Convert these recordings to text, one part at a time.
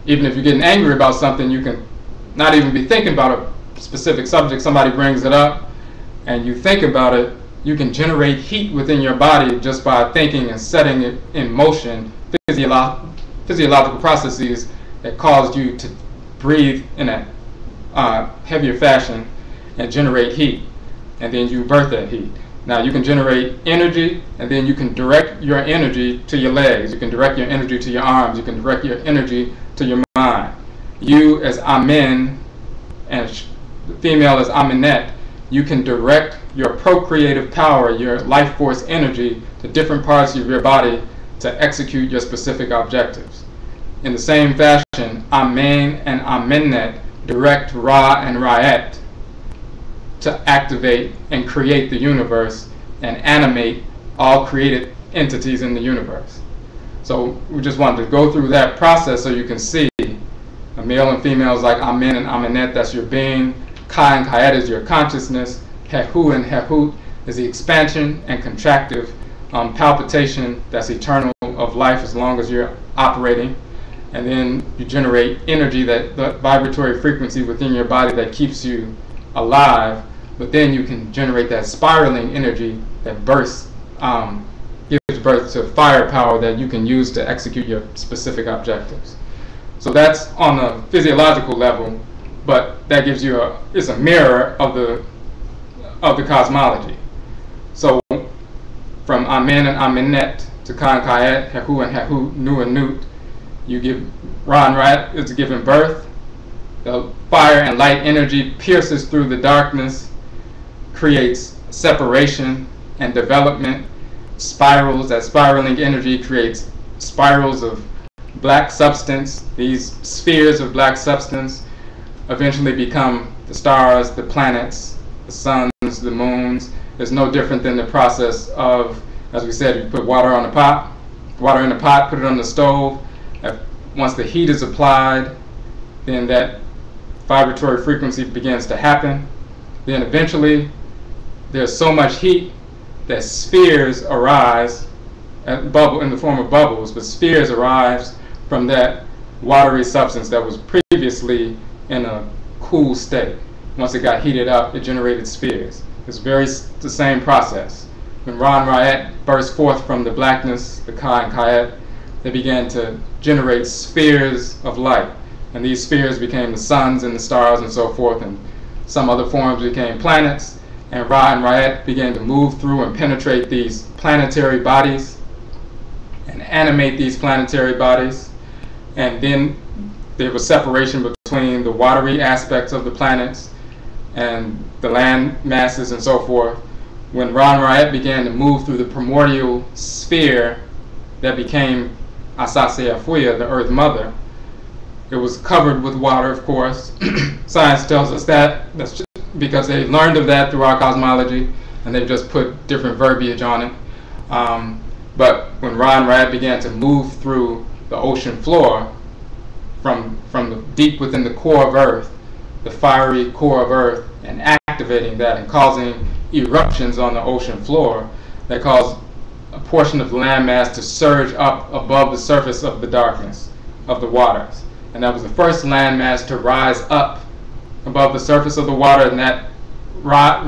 Even if you're getting angry about something, you can not even be thinking about a specific subject. Somebody brings it up and you think about it, you can generate heat within your body just by thinking and setting it in motion, physiological processes that cause you to breathe in a heavier fashion and generate heat, and then you birth that heat. Now you can generate energy, and then you can direct your energy to your legs, you can direct your energy to your arms, you can direct your energy to your mind. You as Amen and the female as Amenet, you can direct your procreative power, your life force energy to different parts of your body to execute your specific objectives. In the same fashion, Amen and Amenet direct Ra and Ra'et to activate and create the universe and animate all created entities in the universe. So we just wanted to go through that process so you can see a male and female is like Amen and Amenet, that's your being. Ka and Kayet is your consciousness. Hehu and Hehut is the expansion and contractive palpitation that's eternal of life as long as you're operating. And then you generate energy, that the vibratory frequency within your body that keeps you alive. But then you can generate that spiraling energy that bursts, gives birth to firepower that you can use to execute your specific objectives. So that's on a physiological level, but that gives you it's a mirror of the cosmology. So from Amen and Amenet to Ka and Kayet, Hehu and Hehut, Nu and Nut, you give Ra and Ra'et is giving birth. The fire and light energy pierces through the darkness, creates separation and development, spirals. That spiraling energy creates spirals of black substance. These spheres of black substance eventually become the stars, the planets, the suns, the moons. It's no different than the process of, as we said, you put water in a pot, put it on the stove. Once the heat is applied, then that vibratory frequency begins to happen. Then eventually there's so much heat that spheres arise, in the form of bubbles, but spheres arise from that watery substance that was previously in a cool state. Once it got heated up, it generated spheres. It's the same process. When Ra and Ra'et burst forth from the blackness, the Ka and Kayet, they began to generate spheres of light. And these spheres became the suns and the stars and so forth, and some other forms became planets. And Ra and Ra'et began to move through and penetrate these planetary bodies and animate these planetary bodies. And then there was separation between the watery aspects of the planets and the land masses and so forth. When Ra and Ra'et began to move through the primordial sphere that became Asase Afuya, the Earth Mother, it was covered with water, of course. Science tells us that. That's just because they learned of that through our cosmology, and they've just put different verbiage on it. But when Ra and Ra'et began to move through the ocean floor, from the deep within the core of Earth, the fiery core of Earth, and activating that and causing eruptions on the ocean floor that caused a portion of the landmass to surge up above the surface of the darkness of the waters. And that was the first landmass to rise up above the surface of the water, and that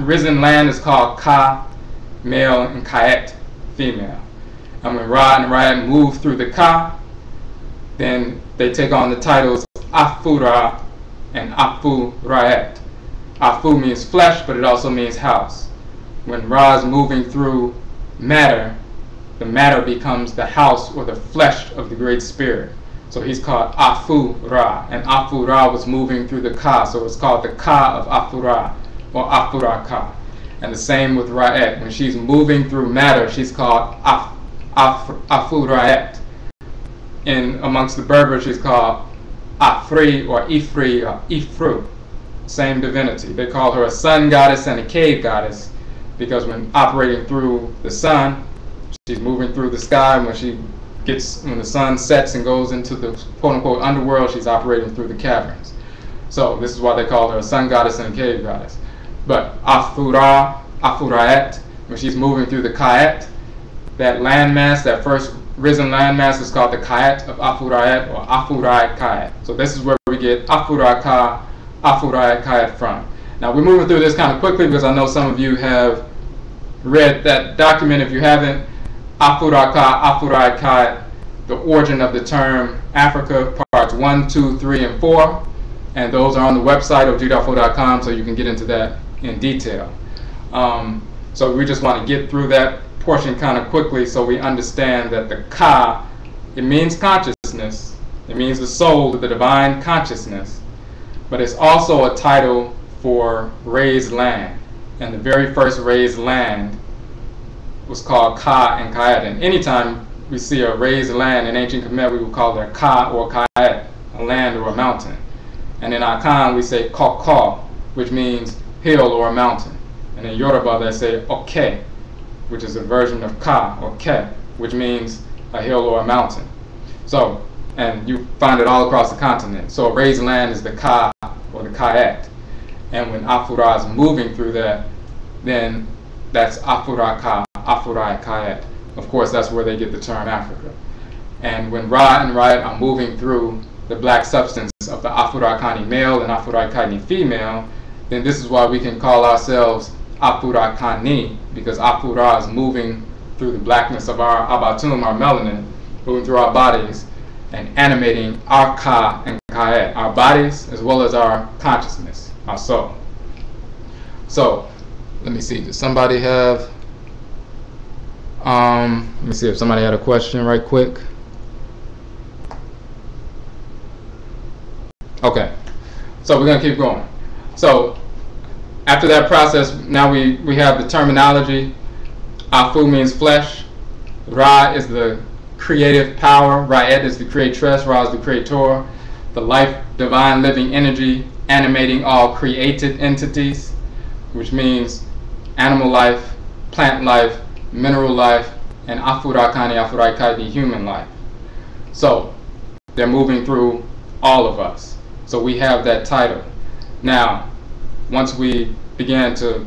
risen land is called Ka, male, and Kayet, female. And when Ra and Ra'et move through the Ka, then they take on the titles Afura and Afuraitkait. Afu means flesh, but it also means house. When Ra is moving through matter, the matter becomes the house or the flesh of the Great Spirit. So he's called Afura, and Afura was moving through the Ka, so it's called the Ka of Afura, or AFURAKA. And the same with Ra'et. When she's moving through matter, she's called Afuraitkait. And amongst the Berbers, she's called Afri or Ifri or Ifru. Same divinity. They call her a sun goddess and a cave goddess because when operating through the sun, she's moving through the sky. When the sun sets and goes into the quote-unquote underworld, she's operating through the caverns. So this is why they call her a sun goddess and a cave goddess. But Afuraitkait, when she's moving through the Kayet, that landmass, that first risen landmass is called the Kayet of Afuraiet or AFURAITKAIT. So this is where we get AFURAKA, AFURAITKAIT from. Now we're moving through this kind of quickly because I know some of you have read that document. If you haven't, AFURAKA, AFURAITKAIT, the origin of the term Africa, parts 1, 2, 3, and 4. And those are on the website Odwirafo.com, so you can get into that in detail. So we just want to get through that portion kind of quickly so we understand that the Ka, it means consciousness. It means the soul, the divine consciousness. But it's also a title for raised land. And the very first raised land was called Ka and Kayet. And anytime we see a raised land in ancient Khmer, we would call it Ka or Kayet, a land or a mountain. And in Akan we say Koko, which means hill or a mountain. And in Yoruba they say Oke, which is a version of Ka or Ke, which means a hill or a mountain. So, and you find it all across the continent. So a raised land is the Ka or the Kayet. And when Afura is moving through that, then that's Afuraka, Afuraitkaitnit. Of course, that's where they get the term Africa. And when Ra and Riot are moving through the black substance of the Afurakani male and Afuraitkaitnit female, then this is why we can call ourselves Afurakani, because Afura is moving through the blackness of our abatum, our melanin, moving through our bodies and animating our Ka and Kayet, our bodies as well as our consciousness, our soul. So, let me see, does somebody have, let me see if somebody had a question right quick. Okay, so we're going to keep going. So after that process, now we have the terminology. Afu means flesh. Ra is the creative power. Ra'et is the creatress. Ra is the creator. The life, divine living energy animating all created entities, which means animal life, plant life, mineral life, and Afurakani, Afuraitkaitnit, human life. So they're moving through all of us. So we have that title. Now, once we began to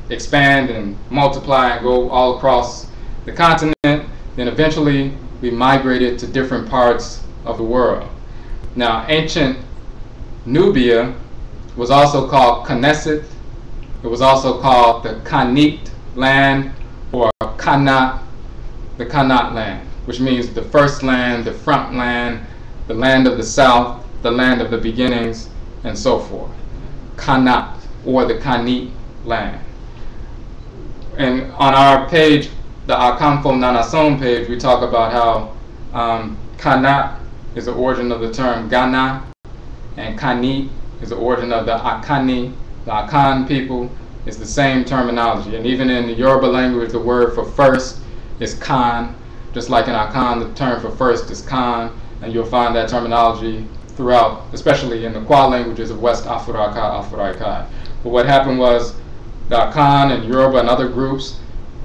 expand and multiply and go all across the continent, then eventually we migrated to different parts of the world. Now, ancient Nubia was also called Knesset. It was also called the Kanit land or Kanat, the Kanat land, which means the first land, the front land, the land of the south, the land of the beginnings, and so forth. Kanat, or the Kanit land. And on our page, the Akanfo Nanasom page, we talk about how Kanat is the origin of the term Ghana, and Kanit is the origin of the Akani, the Akan people. It's the same terminology. And even in the Yoruba language, the word for first is Kan. Just like in Akan, the term for first is Kan. And you'll find that terminology throughout, especially in the Kwa languages of West Afuraka, Afuraitkaitnit. But what happened was the Akan and Yoruba and other groups,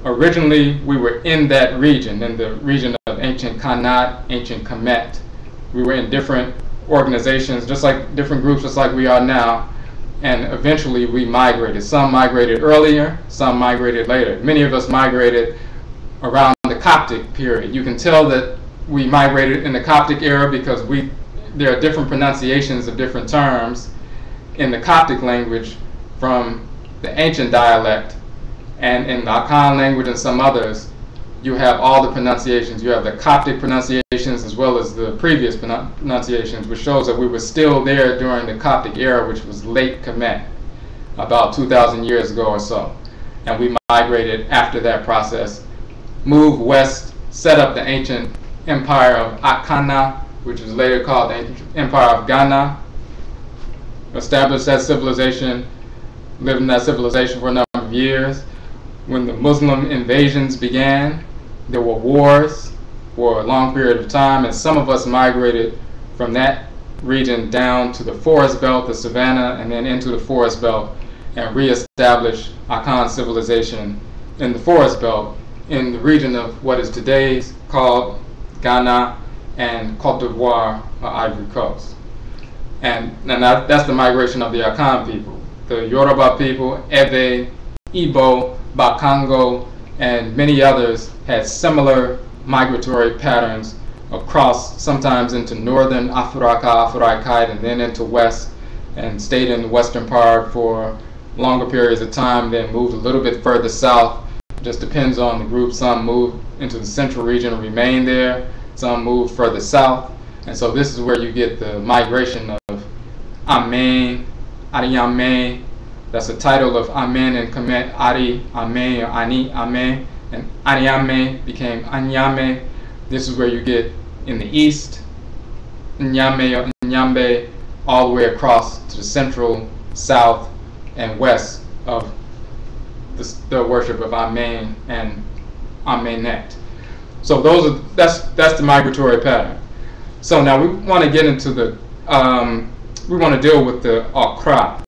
originally we were in that region, in the region of ancient Kanat, ancient Kemet. We were in different organizations, just like different groups, just like we are now. And eventually we migrated. Some migrated earlier, some migrated later. Many of us migrated around the Coptic period. You can tell that we migrated in the Coptic era because there are different pronunciations of different terms in the Coptic language from the ancient dialect, and in the Akan language and some others, you have all the pronunciations. You have the Coptic pronunciations as well as the previous pronunciations, which shows that we were still there during the Coptic era, which was late Kemet, about 2,000 years ago or so. And we migrated after that process, moved west, set up the ancient empire of Akana, which was later called the Empire of Ghana, established that civilization, lived in that civilization for a number of years. When the Muslim invasions began, there were wars for a long period of time, and some of us migrated from that region down to the forest belt, the savanna, and then into the forest belt, and reestablished Akan civilization in the forest belt in the region of what is today called Ghana and Cote d'Ivoire, or Ivory Coast. And that's the migration of the Akan people. The Yoruba people, Ewe, Igbo, Bakongo, and many others had similar migratory patterns across, sometimes into northern AFURAKA, AFURAITKAIT, and then into west, and stayed in the western part for longer periods of time, then moved a little bit further south. It just depends on the group. Some moved into the central region and remained there. Some moved further south. And so this is where you get the migration of Amen, Ariyame. That's the title of Amen and Kemet, Ari, Ame, or Ani, Ame. And Ariyame became Anyame. This is where you get in the east, Nyame or Nyambe, all the way across to the central, south, and west of the worship of Amen and Amenet. So that's the migratory pattern. So now we want to get into the we want to deal with the Okraa.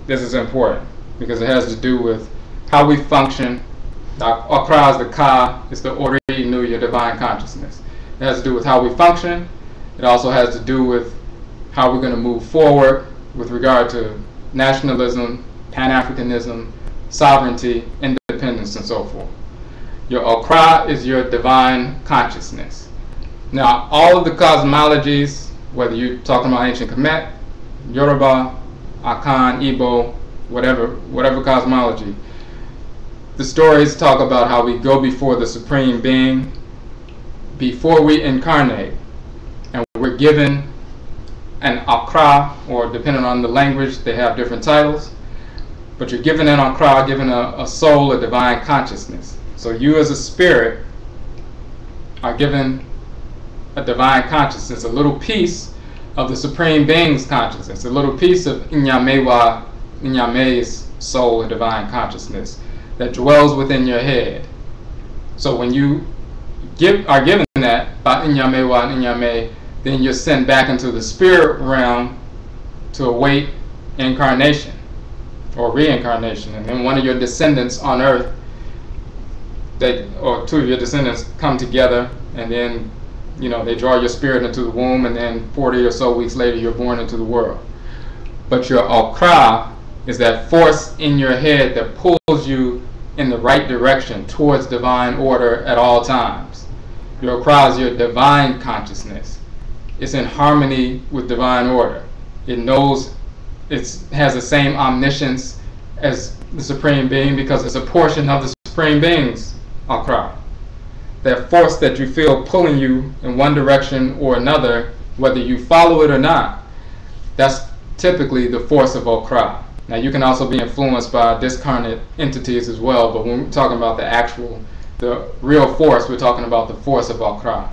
This is important because it has to do with how we function. Okraa is the Ka, it's the Ori Nu, your divine consciousness. It has to do with how we function. It also has to do with how we're going to move forward with regard to nationalism, Pan-Africanism, sovereignty, independence, and so forth. Your Okraa is your divine consciousness. Now, all of the cosmologies, whether you're talking about ancient Kemet, Yoruba, Akan, Igbo, whatever cosmology, the stories talk about how we go before the Supreme Being before we incarnate, and we're given an Okraa, or depending on the language, they have different titles, but you're given an Okraa, given a soul, a divine consciousness. So you as a spirit are given a divine consciousness, a little piece of the Supreme Being's consciousness, a little piece of Nyame's soul and divine consciousness that dwells within your head. So when you are given that by Nyame, then you're sent back into the spirit realm to await incarnation or reincarnation, and then one of your descendants on earth, or two of your descendants, come together, and then they draw your spirit into the womb, and then 40 or so weeks later you're born into the world. But your Okraa is that force in your head that pulls you in the right direction towards divine order at all times. Your Okraa is your divine consciousness. It's in harmony with divine order. It knows, it has the same omniscience as the Supreme Being because it's a portion of the Supreme Being's Okraa. That force that you feel pulling you in one direction or another, whether you follow it or not, that's typically the force of Okraa. Now you can also be influenced by discarnate entities as well, but when we're talking about the real force, we're talking about the force of Okraa.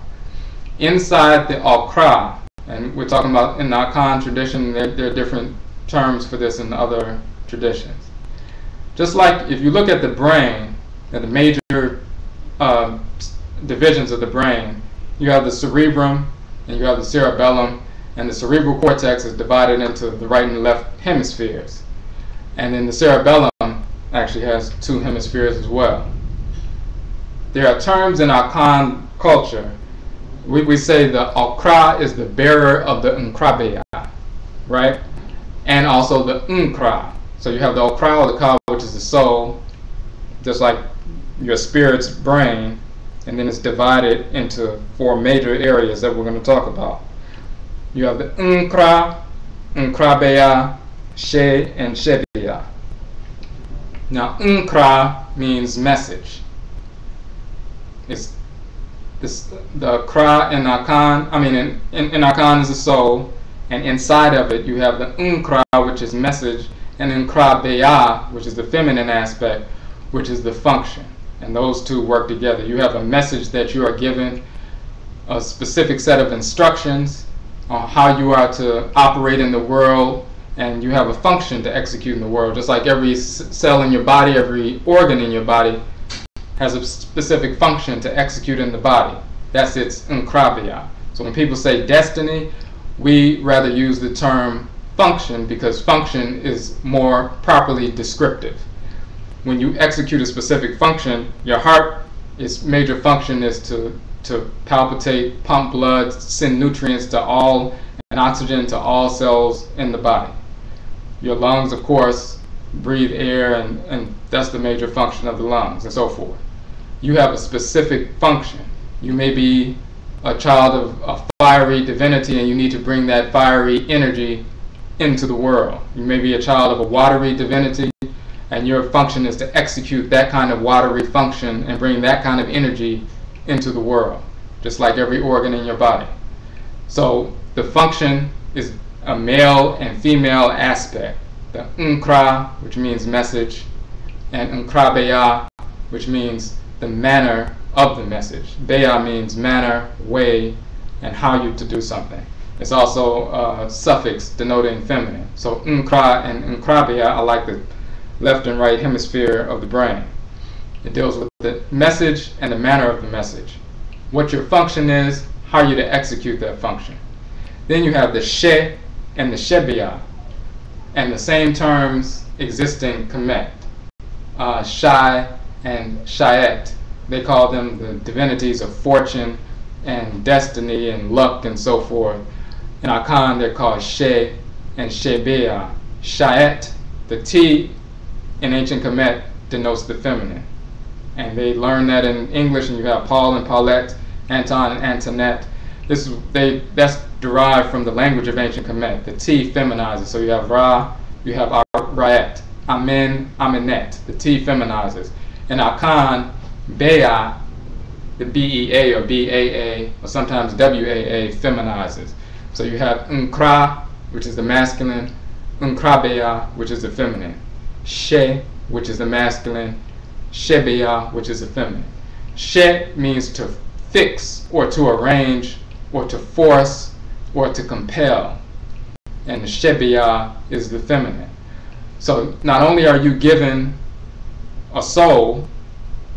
Inside the Okraa, and we're talking about in the Akan tradition, there are different terms for this in other traditions. Just like if you look at the brain and the major divisions of the brain, you have the cerebrum and you have the cerebellum, and the cerebral cortex is divided into the right and left hemispheres. And then the cerebellum actually has two hemispheres as well. There are terms in Akan culture. We say the Okraa is the bearer of the Nkrabeya, right? And also the Nkraa. So you have the Okraa or the Ka, which is the soul, just like your spirit's brain, and then it's divided into 4 major areas that we're going to talk about. You have the Nkraa, Nkrabeya, She, and Shebeya. Now Nkraa means message. The Kra in Akan, in Akan is the soul, and inside of it you have the Nkraa, which is message, and Nkrabeya, which is the feminine aspect, which is the function. And those two work together. You have a message that you are given, a specific set of instructions on how you are to operate in the world, and you have a function to execute in the world. Just like every cell in your body, every organ in your body has a specific function to execute in the body. That's its Nkrabeya. So when people say destiny, we rather use the term function because function is more properly descriptive. When you execute a specific function, your heart, its major function is to palpitate, pump blood, send nutrients to all, and oxygen to all cells in the body. Your lungs, of course, breathe air, and that's the major function of the lungs, and so forth. You have a specific function. You may be a child of a fiery divinity and you need to bring that fiery energy into the world. You may be a child of a watery divinity and your function is to execute that kind of watery function and bring that kind of energy into the world, just like every organ in your body. So the function is a male and female aspect. The Okraa, which means message, and Nkrabeya, which means the manner of the message. Beya means manner, way, and how you to do something. It's also a suffix denoting feminine. So Okraa and Nkrabeya are like the left and right hemisphere of the brain. It deals with the message and the manner of the message. What your function is, how you to execute that function. Then you have the She and the Shebeya, and the same terms exist in Kemet. Shai and Shayet. They call them the divinities of fortune and destiny and luck and so forth. In Akan, they're called She and Shebeya. Shayet, the T in ancient Kemet denotes the feminine. And they learn that in English, and you have Paul and Paulette, Anton and Antoinette. That's derived from the language of ancient Kemet. The T feminizes. So you have Ra, you have Raet, Amen, Amenet. The T feminizes. In Akan, Beya, the B-E-A or B-A-A, or sometimes W-A-A feminizes. So you have Okraa, which is the masculine, Nkrabeya, which is the feminine, She, which is the masculine, Shebeya, which is the feminine. She means to fix or to arrange or to force or to compel, and the Shebeya is the feminine. So not only are you given a soul,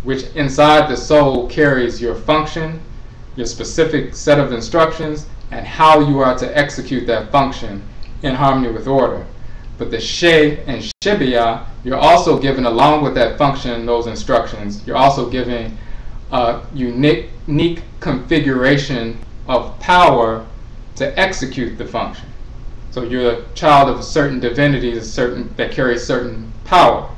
which inside the soul carries your function, your specific set of instructions, and how you are to execute that function in harmony with order. But the She and Shebeya, you're also given, along with that function and those instructions, you're also giving a unique configuration of power to execute the function. So you're a child of a certain divinity that carries certain power.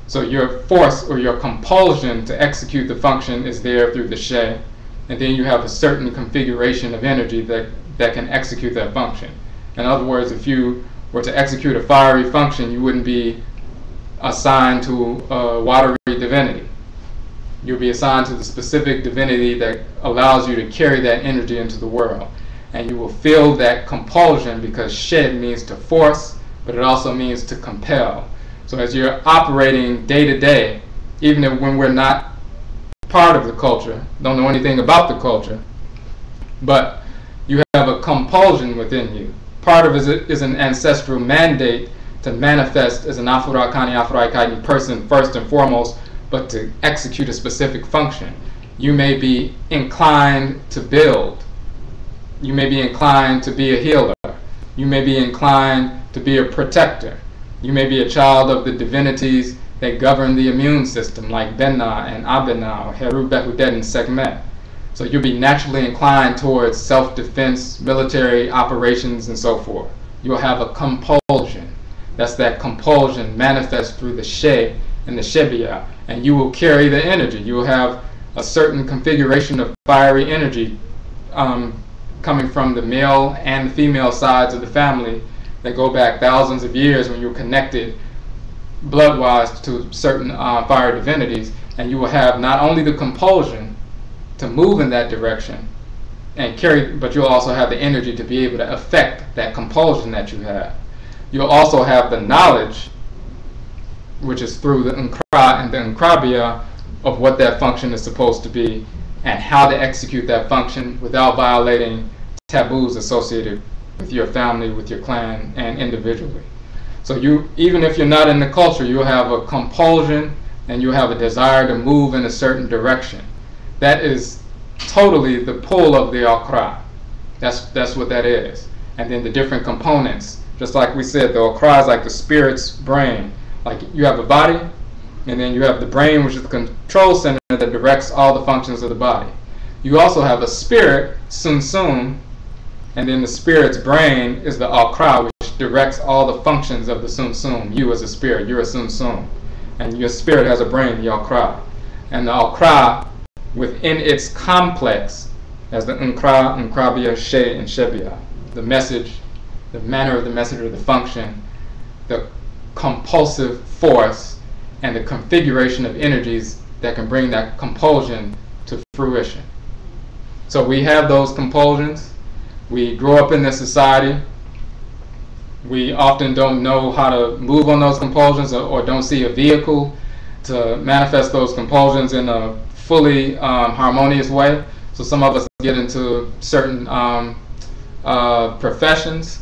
So your force or your compulsion to execute the function is there through the She, and then you have a certain configuration of energy that can execute that function. In other words, if you were to execute a fiery function, you wouldn't be assigned to a watery divinity. You'll be assigned to the specific divinity that allows you to carry that energy into the world. And you will feel that compulsion, because She means to force, but it also means to compel. So as you're operating day to day, even when we're not part of the culture, don't know anything about the culture, but you have a compulsion within you. Part of it is an ancestral mandate to manifest as an Afurakani, Afuraitkaitnit person first and foremost, but to execute a specific function. You may be inclined to build. You may be inclined to be a healer. You may be inclined to be a protector. You may be a child of the divinities that govern the immune system, like Benna and Abena, or Heru, Behudet, and Sekhmet. So you'll be naturally inclined towards self-defense, military operations, and so forth. You'll have a compulsion. That's that compulsion manifests through the She and the Shebeya, and you will carry the energy. You will have a certain configuration of fiery energy coming from the male and the female sides of the family that go back thousands of years when you're connected blood-wise to certain fire divinities, and you will have not only the compulsion to move in that direction and carry, but you'll also have the energy to be able to affect that compulsion that you have. You'll also have the knowledge, which is through the Okraa and the Nkrabeya, of what that function is supposed to be and how to execute that function without violating taboos associated with your family, with your clan, and individually. So you, even if you're not in the culture, you'll have a compulsion and you'll have a desire to move in a certain direction. That is totally the pull of the Okraa. That's what that is. And then the different components, just like we said, the Okraa is like the spirit's brain. Like you have a body, and then you have the brain, which is the control center that directs all the functions of the body. You also have a spirit, Sun, and then the spirit's brain is the Okraa, which directs all the functions of the Sun. You as a spirit, you're a Sun. And your spirit has a brain, the Okraa. And the Okraa within its complex as the Okra, Nkrabia, She, and Shebia. The message, the manner of the message or the function, the compulsive force, and the configuration of energies that can bring that compulsion to fruition. So we have those compulsions. We grow up in this society. We often don't know how to move on those compulsions, or don't see a vehicle to manifest those compulsions in a fully harmonious way. So some of us get into certain professions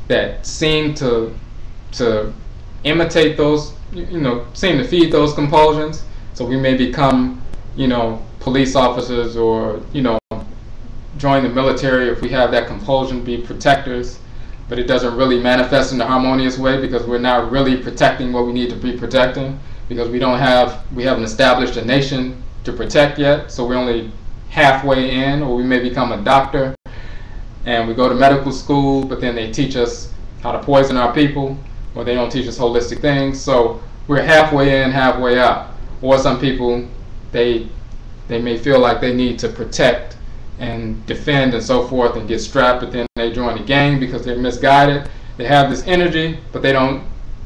that seem to imitate those, seem to feed those compulsions. So we may become, police officers, or, join the military if we have that compulsion to be protectors, but it doesn't really manifest in a harmonious way because we're not really protecting what we need to be protecting, because we haven't established a nation to protect yet, so we're only halfway in. Or we may become a doctor and we go to medical school, but then they teach us how to poison our people, or they don't teach us holistic things, so we're halfway in, halfway out. Or some people, they may feel like they need to protect and defend and so forth and get strapped, but then they join the gang because they're misguided. They have this energy, but they don't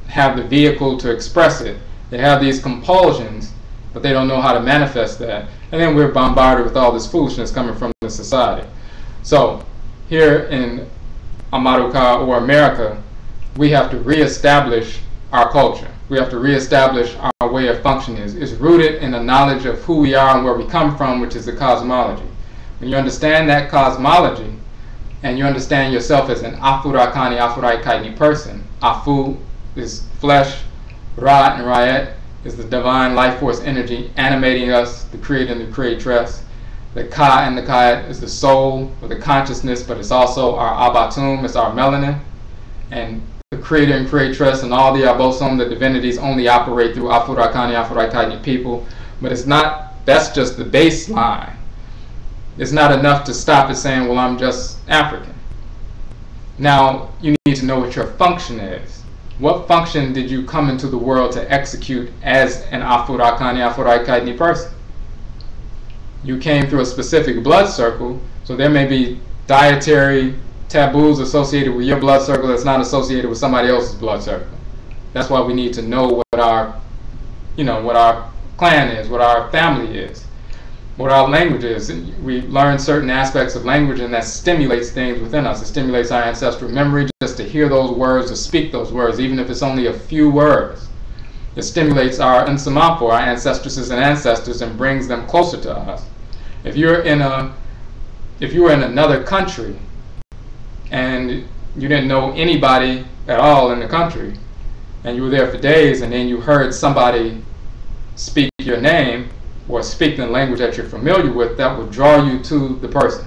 have the vehicle to express it. They have these compulsions, but they don't know how to manifest that. And then we're bombarded with all this foolishness coming from the society. So here in America, or America, we have to reestablish our culture. We have to reestablish our way of functioning. It's rooted in the knowledge of who we are and where we come from, which is the cosmology. When you understand that cosmology, and you understand yourself as an Afurakani, Afuraitkaitnit person, Afu is flesh, Ra and Ra'et is the divine life force energy animating us, the creator and the creatress. The Ka and the Kayat is the soul, or the consciousness, but it's also our Abatum, it's our melanin. And the creator and creatress and all the Abosom, the divinities, only operate through Afurakani, Afuraitkaitnit people. But it's not, that's just the baseline. It's not enough to stop at saying, well, I'm just African. Now, you need to know what your function is. What function did you come into the world to execute as an Afurakani, Afuraitkaitnit person? You came through a specific blood circle, so there may be dietary taboos associated with your blood circle that's not associated with somebody else's blood circle. That's why we need to know what our, what our clan is, what our family is, what our language is. We learn certain aspects of language, and that stimulates things within us. It stimulates our ancestral memory just to hear those words, to speak those words, even if it's only a few words. It stimulates our Nanasom, our ancestresses and ancestors, and brings them closer to us. If you were in another country and you didn't know anybody at all in the country, and you were there for days, and then you heard somebody speak your name or speak the language that you're familiar with, that would draw you to the person.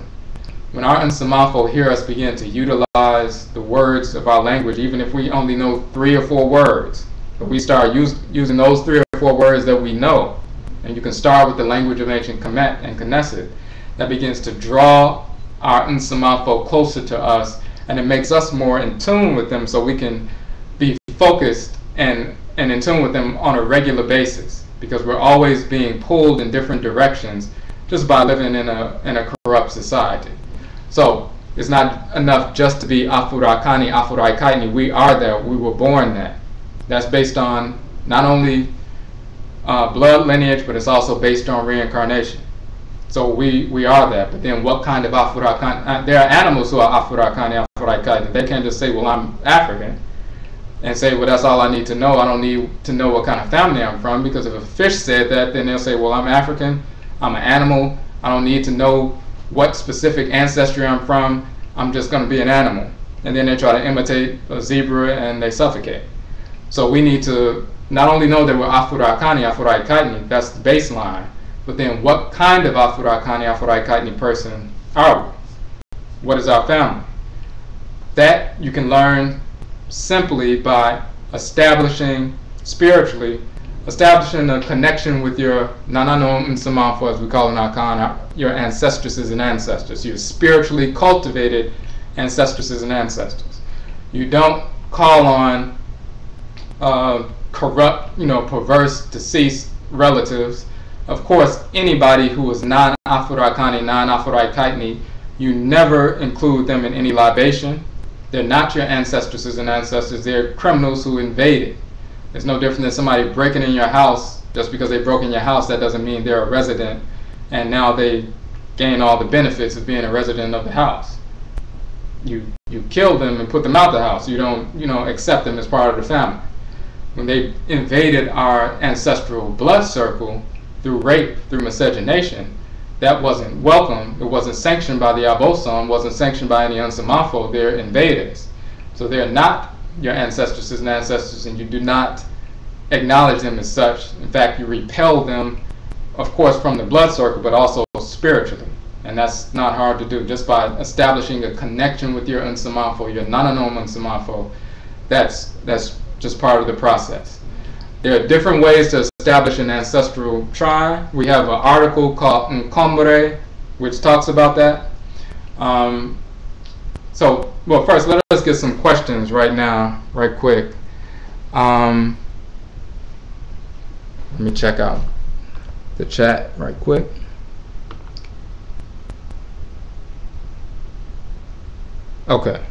When our Nanasom hear us begin to utilize the words of our language, even if we only know 3 or 4 words, but we start using those 3 or 4 words that we know, and you can start with the language of ancient Kemet and Knesset, that begins to draw our Nanasom closer to us, and it makes us more in tune with them, so we can be focused and in tune with them on a regular basis, because we're always being pulled in different directions just by living in a corrupt society. So it's not enough just to be Afurakani, Afuraitkaitnit. We are that. We were born that. That's based on not only blood lineage, but it's also based on reincarnation. So we are that. But then what kind of Afurakani? There are animals who are Afurakani, Afuraitkaitnit. They can't just say, well, I'm African, and say, well, that's all I need to know. I don't need to know what kind of family I'm from, because if a fish said that, then they'll say, well, I'm African, I'm an animal, I don't need to know what specific ancestry I'm from, I'm just going to be an animal. And then they try to imitate a zebra and they suffocate. So we need to not only know that we're Afurakani, Afuraitkaitnit, that's the baseline, but then what kind of Afurakani, Afuraitkaitnit person are we? What is our family? That you can learn simply by establishing, spiritually, establishing a connection with your Nanasom, as we call it in Akan, your ancestresses and ancestors, your spiritually cultivated ancestresses and ancestors. You don't call on corrupt, perverse, deceased relatives Of course, anybody who is non-Afurakani, non-AFURAITKAITnit, you never include them in any libation. They're not your ancestresses and ancestors. They're criminals who invaded. It's no different than somebody breaking in your house. Just because they broke in your house, that doesn't mean they're a resident, and now they gain all the benefits of being a resident of the house. You kill them and put them out the house. You don't accept them as part of the family. When they invaded our ancestral blood circle through rape, through miscegenation, that wasn't welcome. It wasn't sanctioned by the Abosom, wasn't sanctioned by any Unsamafo. They're invaders. So they're not your ancestresses and ancestors, and you do not acknowledge them as such. In fact, you repel them, of course, from the blood circle, but also spiritually. And that's not hard to do, just by establishing a connection with your Unsamafo, your Nanasom Unsamafo. That's just part of the process. There are different ways to establish an ancestral shrine. We have an article called Amammere, which talks about that. Well, first, let us get some questions right now, right quick. Let me check out the chat right quick. Okay.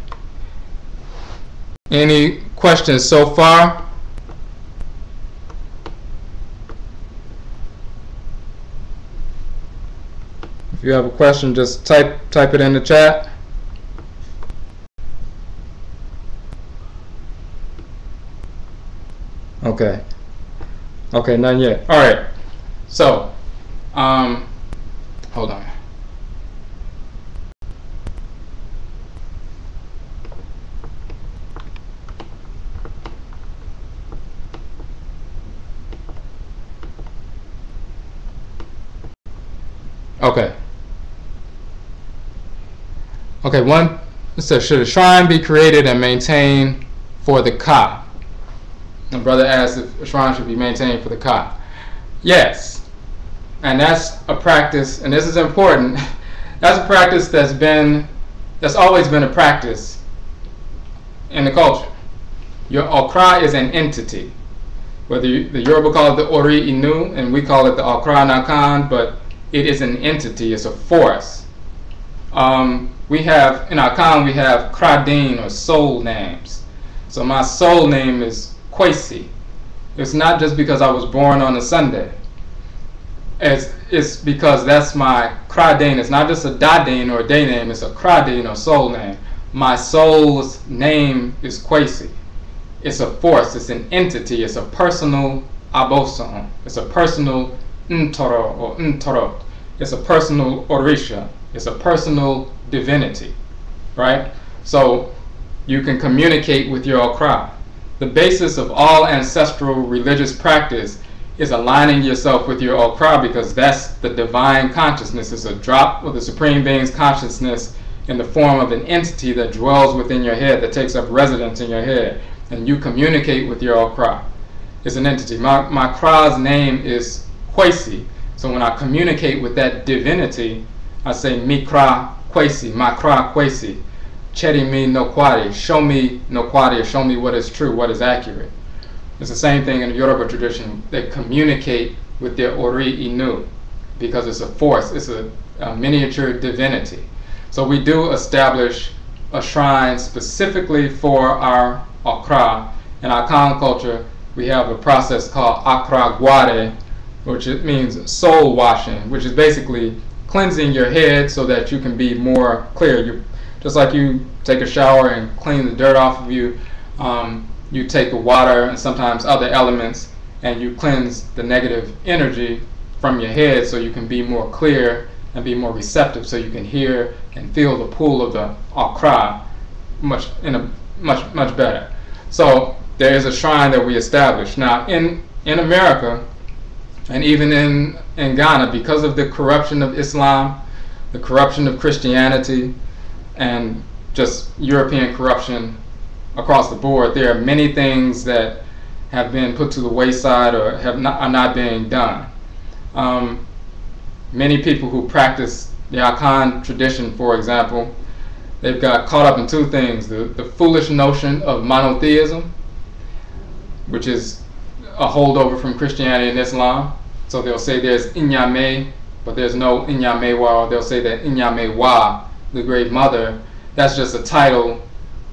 Any questions so far? If you have a question, just type it in the chat. Okay. Okay, none yet. All right. So, hold on. Okay. Okay, one, it says, should a shrine be created and maintained for the Ka? My brother asked if a shrine should be maintained for the Ka. Yes. And that's a practice, and this is important, that's a practice that's always been a practice in the culture. Your Okraa is an entity. Whether the Yoruba call it the Ori Inu, and we call it the Okraa and Akan, but it is an entity, it's a force. We have, in Akan, we have Kradin, or soul names. So my soul name is Kwesi. It's not just because I was born on a Sunday. It's because that's my Kradin. It's not just a Dadin or a day name, it's a Kradin or soul name. My soul's name is Kwesi. It's a force, it's an entity, it's a personal Abosom. It's a personal Ntoro or Ntorot. It's a personal Orisha. It's a personal divinity, right? So you can communicate with your Okraa. The basis of all ancestral religious practice is aligning yourself with your Okraa, because that's the divine consciousness. It's a drop of the Supreme Being's consciousness in the form of an entity that dwells within your head, that takes up residence in your head, and you communicate with your Okraa. It's an entity. My Kraa's name is Kwesi. So when I communicate with that divinity, I say, Mikra Kwesi, Makra Kwesi, Cheri mi no kwari, show me no kwari, show me what is true, what is accurate. It's the same thing in the Yoruba tradition. They communicate with their Ori Inu, because it's a force, it's a miniature divinity. So we do establish a shrine specifically for our Okraa. In our Akan culture, we have a process called Okraa, which it means soul washing, which is basically cleansing your head so that you can be more clear. Just like you take a shower and clean the dirt off of you, you take the water and sometimes other elements and you cleanse the negative energy from your head so you can be more clear and be more receptive, so you can hear and feel the pull of the Okraa much better. So there is a shrine that we established. Now in America, and even in Ghana, because of the corruption of Islam, the corruption of Christianity, and just European corruption across the board, there are many things that have been put to the wayside or are not being done. Many people who practice the Akan tradition, for example, they've got caught up in two things: the foolish notion of monotheism, which is a holdover from Christianity and Islam, So they'll say there's Inyame, but there's no Inyamewa, or they'll say that Inyamewa, the Great Mother, that's just a title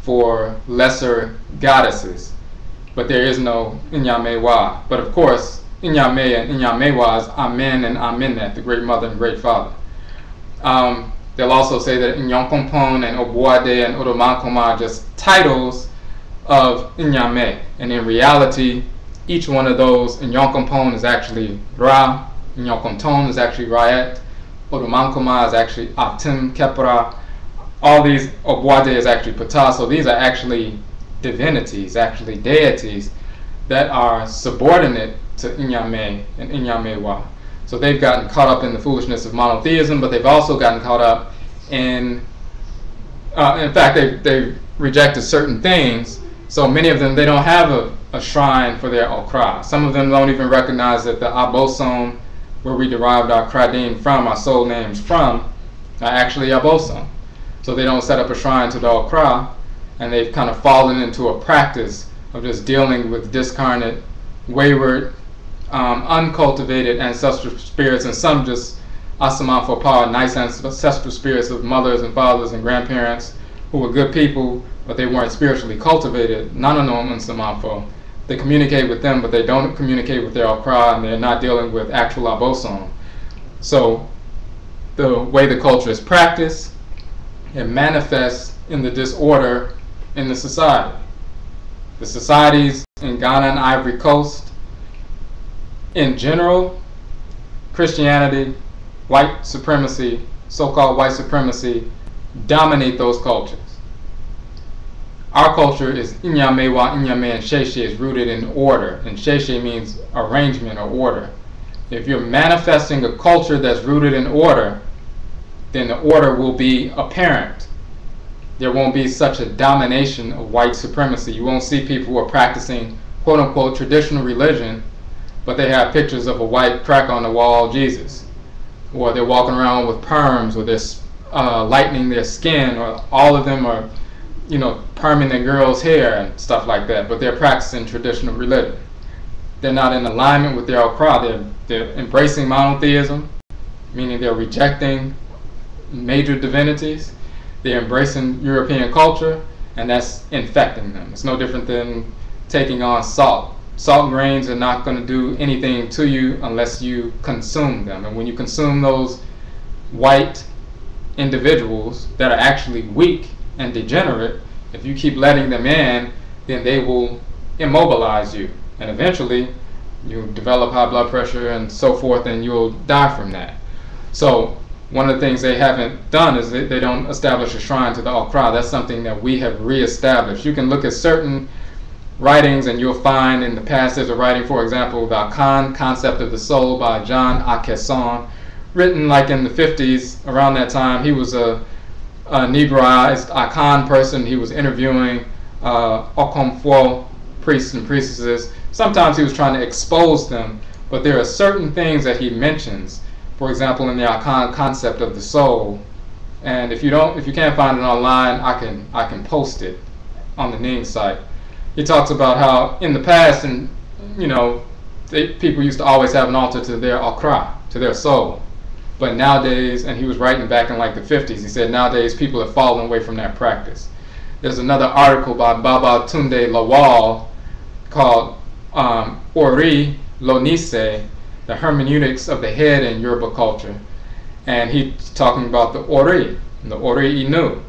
for lesser goddesses. But there is no Inyamewa. But of course, Inyame and Inyamewa is Amen and Amenet, the Great Mother and Great Father. They'll also say that Inyankompon and Obuade and Odomankoma are just titles of Inyame. And in reality, each one of those, Inyankompon is actually Ra, Inyankonton is actually Raet, Odomankoma is actually Atim Kepra, all these, Obuade is actually Ptah. So these are actually divinities, actually deities that are subordinate to Inyame and Inyamewa. So they've gotten caught up in the foolishness of monotheism, but they've also gotten caught up in fact, they've rejected certain things. So many of them, they don't have a shrine for their Okraa. Some of them don't even recognize that the Abosom, where we derived our Kradim from, our soul names from, are actually Abosom. So they don't set up a shrine to the Okraa, and they've kind of fallen into a practice of just dealing with discarnate, wayward, uncultivated ancestral spirits, and some just Asaman for power, nice ancestral spirits of mothers and fathers and grandparents who were good people, but they weren't spiritually cultivated. Nanasom and Samanfo. They communicate with them, but they don't communicate with their Okraa, and they're not dealing with actual Abosom. So the way the culture is practiced, it manifests in the disorder in the society. The societies in Ghana and Ivory Coast, in general, Christianity, white supremacy, so-called white supremacy, dominate those cultures. Our culture is Inyamewa, Inyame, and Sheshe is rooted in order, and Sheshe means arrangement or order. If you're manifesting a culture that's rooted in order, then the order will be apparent. There won't be such a domination of white supremacy. You won't see people who are practicing quote-unquote traditional religion, but they have pictures of a white crack on the wall Jesus, or they're walking around with perms, or they're lightening their skin, or all of them are, perming their girls' hair and stuff like that, but they're practicing traditional religion. They're not in alignment with their Okraa. They're embracing monotheism, meaning they're rejecting major divinities. They're embracing European culture, and that's infecting them. It's no different than taking on salt. Salt grains are not going to do anything to you unless you consume them. And when you consume those white individuals that are actually weak and degenerate, if you keep letting them in, then they will immobilize you. And eventually, you'll develop high blood pressure and so forth, and you'll die from that. So one of the things they haven't done is they don't establish a shrine to the Okraa. That's something that we have reestablished. You can look at certain writings and you'll find in the past there's a writing, for example, the Akan, Concept of the Soul by John Akeson, written like in the 50s. Around that time, he was a Negroized Akan person. He was interviewing Akanfo priests and priestesses. Sometimes he was trying to expose them, but there are certain things that he mentions. For example, in the Akan Concept of the Soul, and if you can't find it online, I can post it on the Ning site. He talks about how in the past, and people used to always have an altar to their Okraa, to their soul. But nowadays, and he was writing back in like the 50s, he said nowadays people have fallen away from that practice. There's another article by Baba Tunde Lawal called Ori Lonise, the hermeneutics of the head in Yoruba culture. And he's talking about the Ori Inu.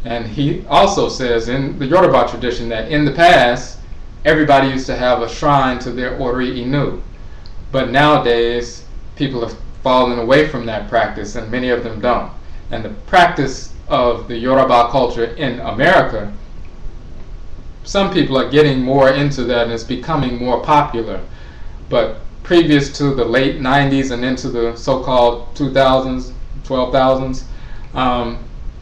And he also says in the Yoruba tradition that in the past, everybody used to have a shrine to their Ori Inu. But nowadays, people have fallen away from that practice, and many of them don't. And the practice of the Yoruba culture in America, some people are getting more into that, and it's becoming more popular. But previous to the late 90s and into the so-called 2000s, 12,000s,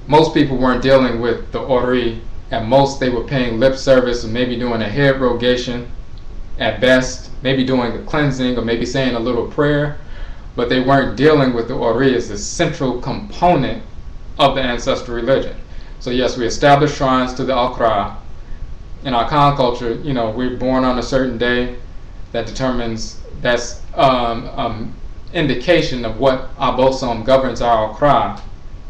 most people weren't dealing with the Ori. At most, they were paying lip service, or maybe doing a head rogation at best, maybe doing a cleansing, or maybe saying a little prayer. But they weren't dealing with the Ori as the central component of the ancestral religion. So yes, we established shrines to the Okraa. In our Akan culture, we're born on a certain day that determines that's indication of what abosom governs our Okraa.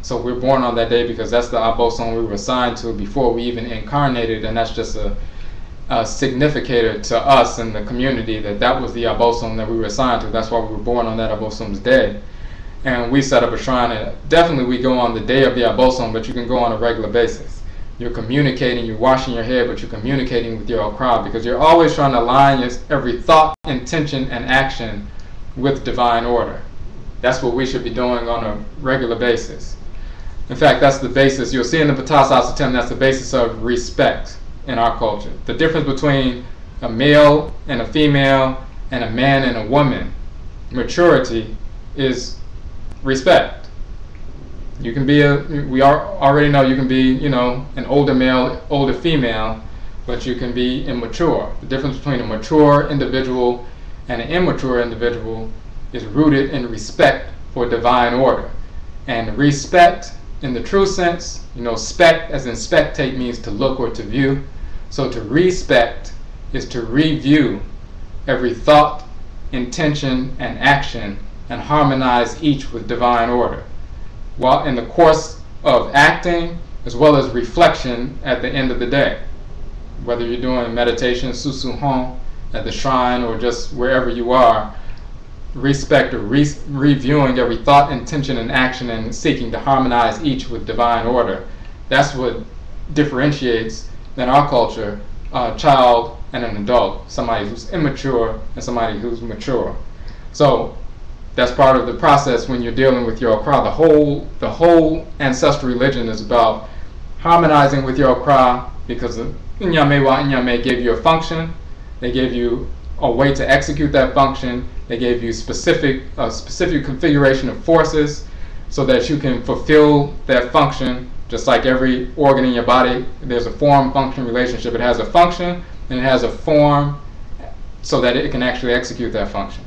So we're born on that day because that's the abosom we were assigned to before we even incarnated, and that's just a significator to us in the community that that was the abosom that we were assigned to. That's why we were born on that abosom's day. And we set up a shrine, and definitely we go on the day of the abosom, but you can go on a regular basis. You're communicating, you're washing your head, but you're communicating with your Okraa, because you're always trying to align every thought, intention, and action with divine order. That's what we should be doing on a regular basis. In fact, that's the basis. You'll see in the Patasasatem, that's the basis of respect in our culture. The difference between a male and a female and a man and a woman, maturity, is respect. You can be already know you can be, an older male, older female, but you can be immature. The difference between a mature individual and an immature individual is rooted in respect for divine order. And respect in the true sense, spect as in spectate means to look or to view. So to respect is to review every thought, intention, and action and harmonize each with divine order. While in the course of acting, as well as reflection at the end of the day. Whether you're doing meditation, susuhon, at the shrine, or just wherever you are, respect or reviewing every thought, intention, and action, and seeking to harmonize each with divine order. That's what differentiates, in our culture, a child and an adult, somebody who's immature and somebody who's mature. So that's part of the process when you're dealing with your Okraa. The whole ancestral religion is about harmonizing with your Okraa, because Nyame gave you a function, they gave you a way to execute that function, they gave you a specific configuration of forces so that you can fulfill that function. Just like every organ in your body, there's a form-function relationship. It has a function and it has a form so that it can actually execute that function.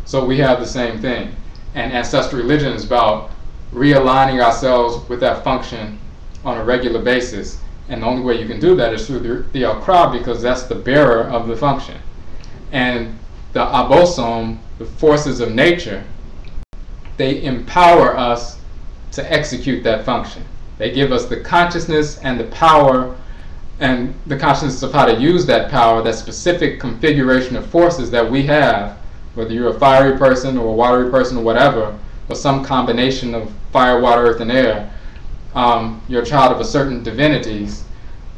So we have the same thing. And ancestral religion is about realigning ourselves with that function on a regular basis. And the only way you can do that is through the Okraa, because that's the bearer of the function. And the abosom, the forces of nature, they empower us to execute that function. They give us the consciousness and the power, and the consciousness of how to use that power, that specific configuration of forces that we have, whether you're a fiery person or a watery person or whatever, or some combination of fire, water, earth, and air. You're a child of a certain divinities,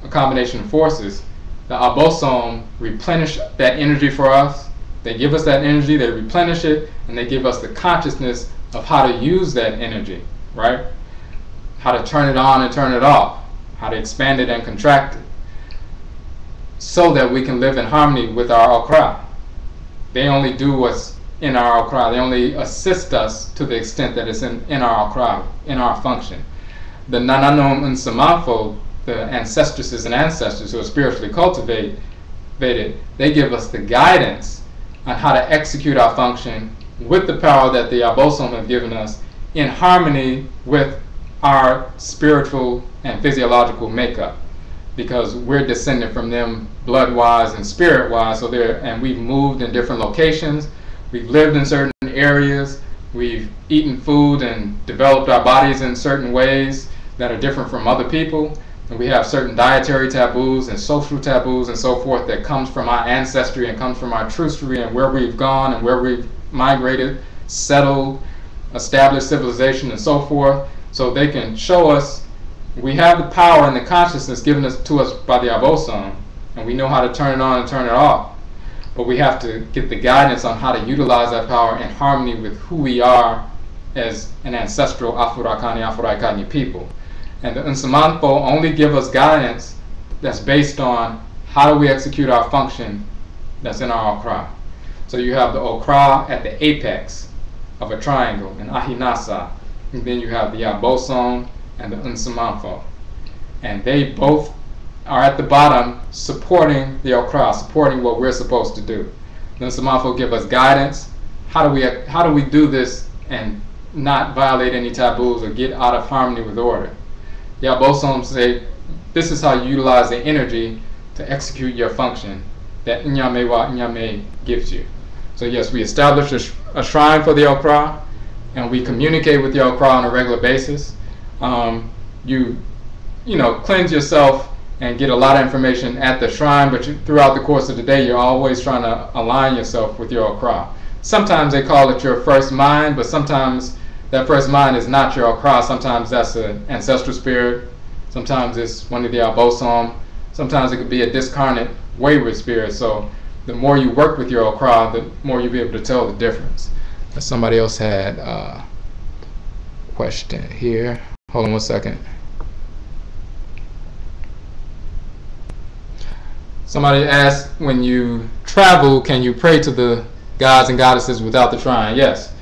a combination of forces. The abosom replenish that energy for us. They give us that energy, they replenish it, and they give us the consciousness of how to use that energy, right? How to turn it on and turn it off, how to expand it and contract it, so that we can live in harmony with our Okraa. They only do what's in our Okraa. They only assist us to the extent that it's in our Okraa, in our function. The Nanasom and Samanfo, the ancestresses and ancestors who are spiritually cultivated, they give us the guidance on how to execute our function with the power that the abosom have given us, in harmony with our spiritual and physiological makeup, because we're descended from them blood-wise and spirit-wise. So and we've moved in different locations, we've lived in certain areas, we've eaten food and developed our bodies in certain ways that are different from other people, and we have certain dietary taboos and social taboos and so forth that comes from our ancestry and comes from our trustery and where we've gone and where we've migrated, settled, established civilization and so forth. So they can show us we have the power and the consciousness given to us by the abosom, and we know how to turn it on and turn it off. But we have to get the guidance on how to utilize that power in harmony with who we are as an ancestral Afurakani, Afuraitkaitnit people. And the Unsamanfo only give us guidance that's based on how do we execute our function that's in our Okraa. So you have the Okraa at the apex of a triangle, in Ahinasa. And then you have the abosom and the Unsamanfo. And they both are at the bottom supporting the Okraa, supporting what we're supposed to do. The Unsamanfo give us guidance. How do we do this and not violate any taboos or get out of harmony with order? The abosom say this is how you utilize the energy to execute your function that Nyame gives you. So yes, we establish a shrine for the Okraa, and we communicate with the Okraa on a regular basis. You know, cleanse yourself and get a lot of information at the shrine, but throughout the course of the day, you're always trying to align yourself with your Okraa. Sometimes they call it your first mind, but sometimes that first mind is not your Okraa. Sometimes that's an ancestral spirit. Sometimes it's one of the Abosom. Sometimes it could be a discarnate, wayward spirit. So the more you work with your Okraa, the more you'll be able to tell the difference. Somebody else had a question here. Hold on 1 second. Somebody asked, when you travel, can you pray to the gods and goddesses without the shrine? Yes.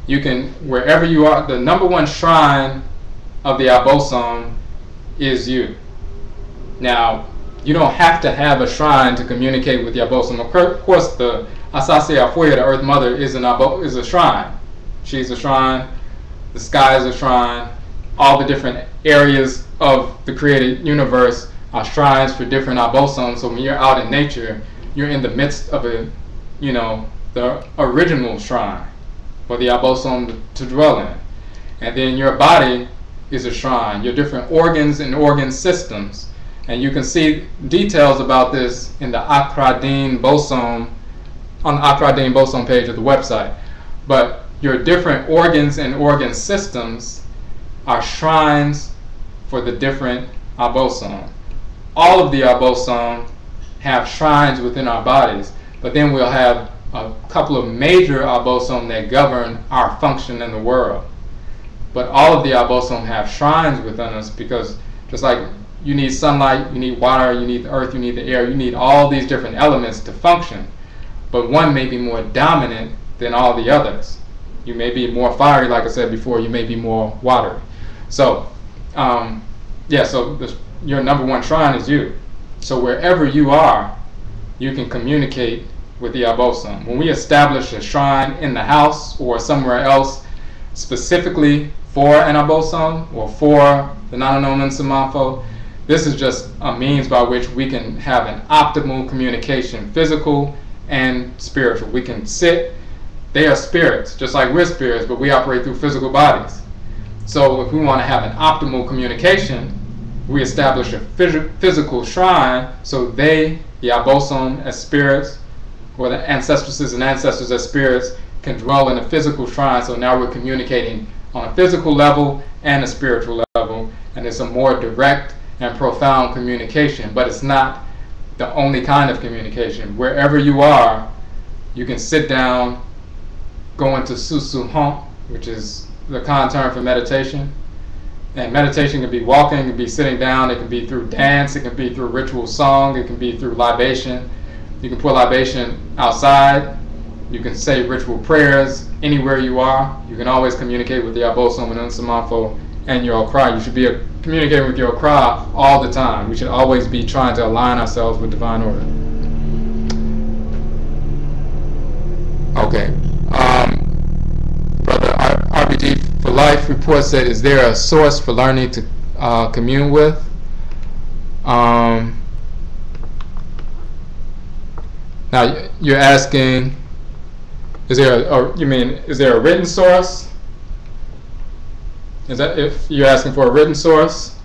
You can, wherever you are. The #1 shrine of the Abosom is you. Now, you don't have to have a shrine to communicate with the Abosom. Of course, the Asase Afuya, the Earth Mother, is a shrine. She's a shrine. The sky is a shrine. All the different areas of the created universe are shrines for different Abosom. So when you're out in nature, you're in the midst of a, you know, the original shrine for the Abosom to dwell in. And then your body is a shrine, your different organs and organ systems. And you can see details about this in the Okraa Bosom, on the Okraa Bosom page of the website. But your different organs and organ systems are shrines for the different Abosom. All of the Abosom have shrines within our bodies, but then we'll have a couple of major Abosom that govern our function in the world. But all of the Abosom have shrines within us, because just like you need sunlight, you need water, you need the earth, you need the air, you need all these different elements to function. But one may be more dominant than all the others. You may be more fiery, like I said before, you may be more watery. So, yeah, so your #1 shrine is you. So wherever you are, you can communicate with the Abosom. When we establish a shrine in the house or somewhere else specifically for an Abosom or for the Nanasom, this is just a means by which we can have an optimal communication, physical and spiritual. We can sit, they are spirits, just like we're spirits, but we operate through physical bodies. So if we want to have an optimal communication, we establish a physical shrine so they, the Abosom as spirits, or the ancestresses and ancestors as spirits, can dwell in a physical shrine. So now we're communicating on a physical level and a spiritual level, and it's a more direct and profound communication, but it's not the only kind of communication. Wherever you are, you can sit down, go into Susuhon, which is the Akan term for meditation. And meditation can be walking, it can be sitting down, it can be through dance, it can be through ritual song, it can be through libation. You can pour libation outside, you can say ritual prayers anywhere you are. You can always communicate with the Abosom and Unsamafo and your Okraa. You should be communicating with your Okraa all the time. We should always be trying to align ourselves with divine order. Okay. Brother RBG for Life report said, is there a source for learning to commune with? Now you're asking, is there a written source? Is that if you're asking for a written source?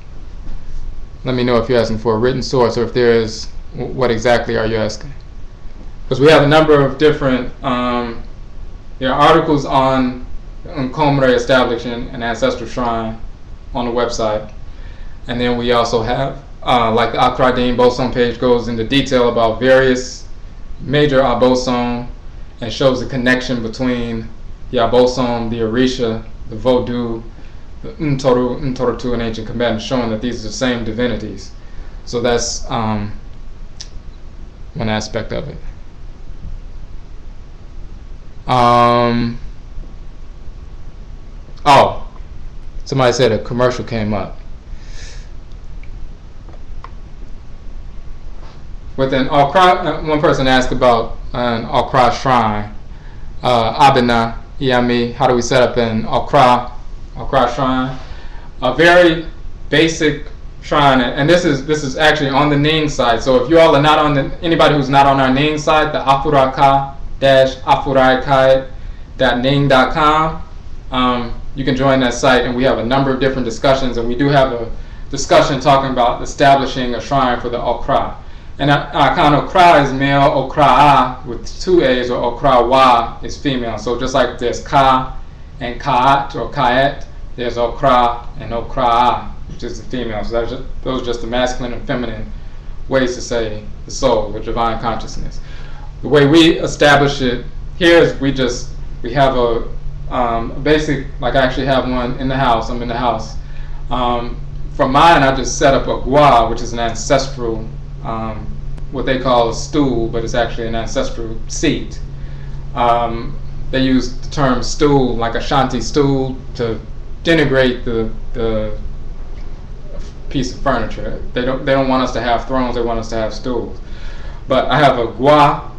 Let me know if you're asking for a written source, or if there is, what exactly are you asking? Because we have a number of different there are articles on NKWAMUA establishing an ancestral shrine on the website, and then we also have like the Okraa Bosom page goes into detail about various major Abosom and shows the connection between the Abosom, the Orisha, the Vodou, the Ntoru and ancient combatants, showing that these are the same divinities. So that's one aspect of it. Oh, somebody said a commercial came up. With an Okraa, one person asked about an Okraa shrine. Abina Yami, how do we set up an Okraa shrine? A very basic shrine, and this is actually on the Ning site. So if you all are not on the, anybody who's not on our Ning site, the AFURAKA-AFURAITKAIT, www.ning.com. You can join that site, and we have a number of different discussions, and we do have a discussion talking about establishing a shrine for the Okra. And Akan Okra is male, Okraa with 2 A's, or Okrawa is female. So just like there's Ka and Kaat or Kaet, there's Okra and Okraa, which is the female. So those are just the masculine and feminine ways to say the soul, the divine consciousness. The way we establish it here is we have a basic, like I actually have one in the house. I'm in the house. For mine, I just set up a gua, which is an ancestral, what they call a stool, but it's actually an ancestral seat. They use the term stool, like a shanti stool, to denigrate the piece of furniture. They don't want us to have thrones. They want us to have stools. But I have a gua,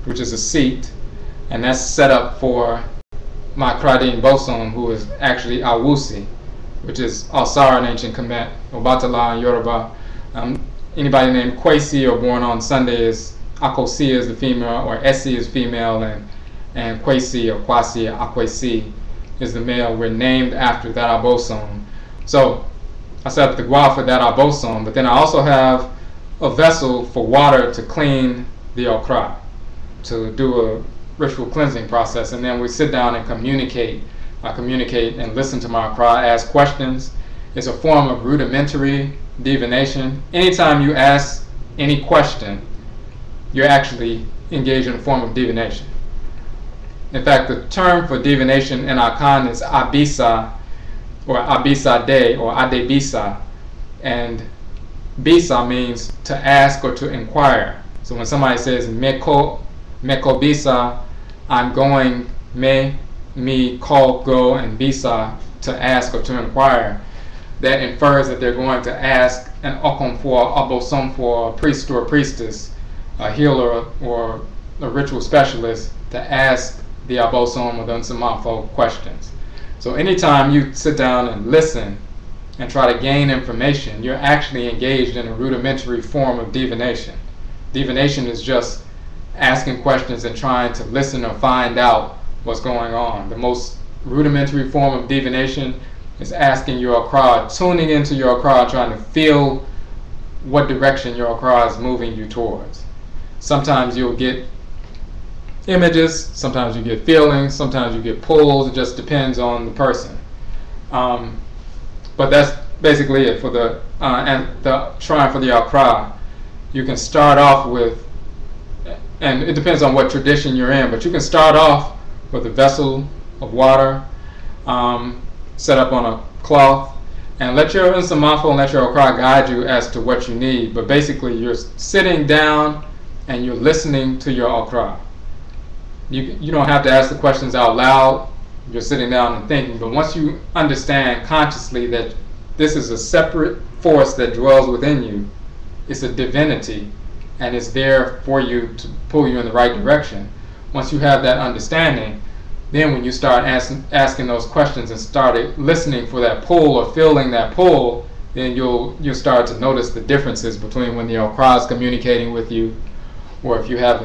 which is a seat, and that's set up for my Kradin Bosom, who is actually Awusi, which is Alsara in ancient Kemet, Obatala in Yoruba. Anybody named Kwesi or born on Sunday is Akosi is the female, or Essi is female, and Kwesi or Kwasi or Akwesi is the male. We're named after that Abosom. So I set up the gua for that Abosom, but then I also have a vessel for water to clean the Okra, to do a ritual cleansing process, and then we sit down and communicate. I communicate and listen to my Okra, ask questions. It's a form of rudimentary divination. Anytime you ask any question, you're actually engaged in a form of divination. In fact, the term for divination in Akan is abisa, or abisa de, or adebisa, and bisa means to ask or to inquire. So when somebody says meko bisa, I'm going, me, call, go, and bisa, to ask or to inquire, that infers that they're going to ask an Akanfo, abosom for a priest or a priestess, a healer or a ritual specialist, to ask the abosom or the Nsamafo questions. So anytime you sit down and listen and try to gain information, you're actually engaged in a rudimentary form of divination. Divination is just asking questions and trying to listen or find out what's going on. The most rudimentary form of divination is asking your Okra, tuning into your Okra, trying to feel what direction your Okra is moving you towards. Sometimes you'll get images, sometimes you get feelings, sometimes you get pulls. It just depends on the person. But that's basically it for the shrine for the Okra. You can start off with, and it depends on what tradition you're in, but you can start off with a vessel of water, set up on a cloth, and let your Nsamafo and let your Okra guide you as to what you need. But basically, you're sitting down and you're listening to your Okra. You don't have to ask the questions out loud. You're sitting down and thinking. But once you understand consciously that this is a separate force that dwells within you, it's a divinity, and it's there for you to pull you in the right direction. Once you have that understanding, then when you start asking those questions and started listening for that pull or feeling that pull, then you'll start to notice the differences between when the Okra is communicating with you, or if you have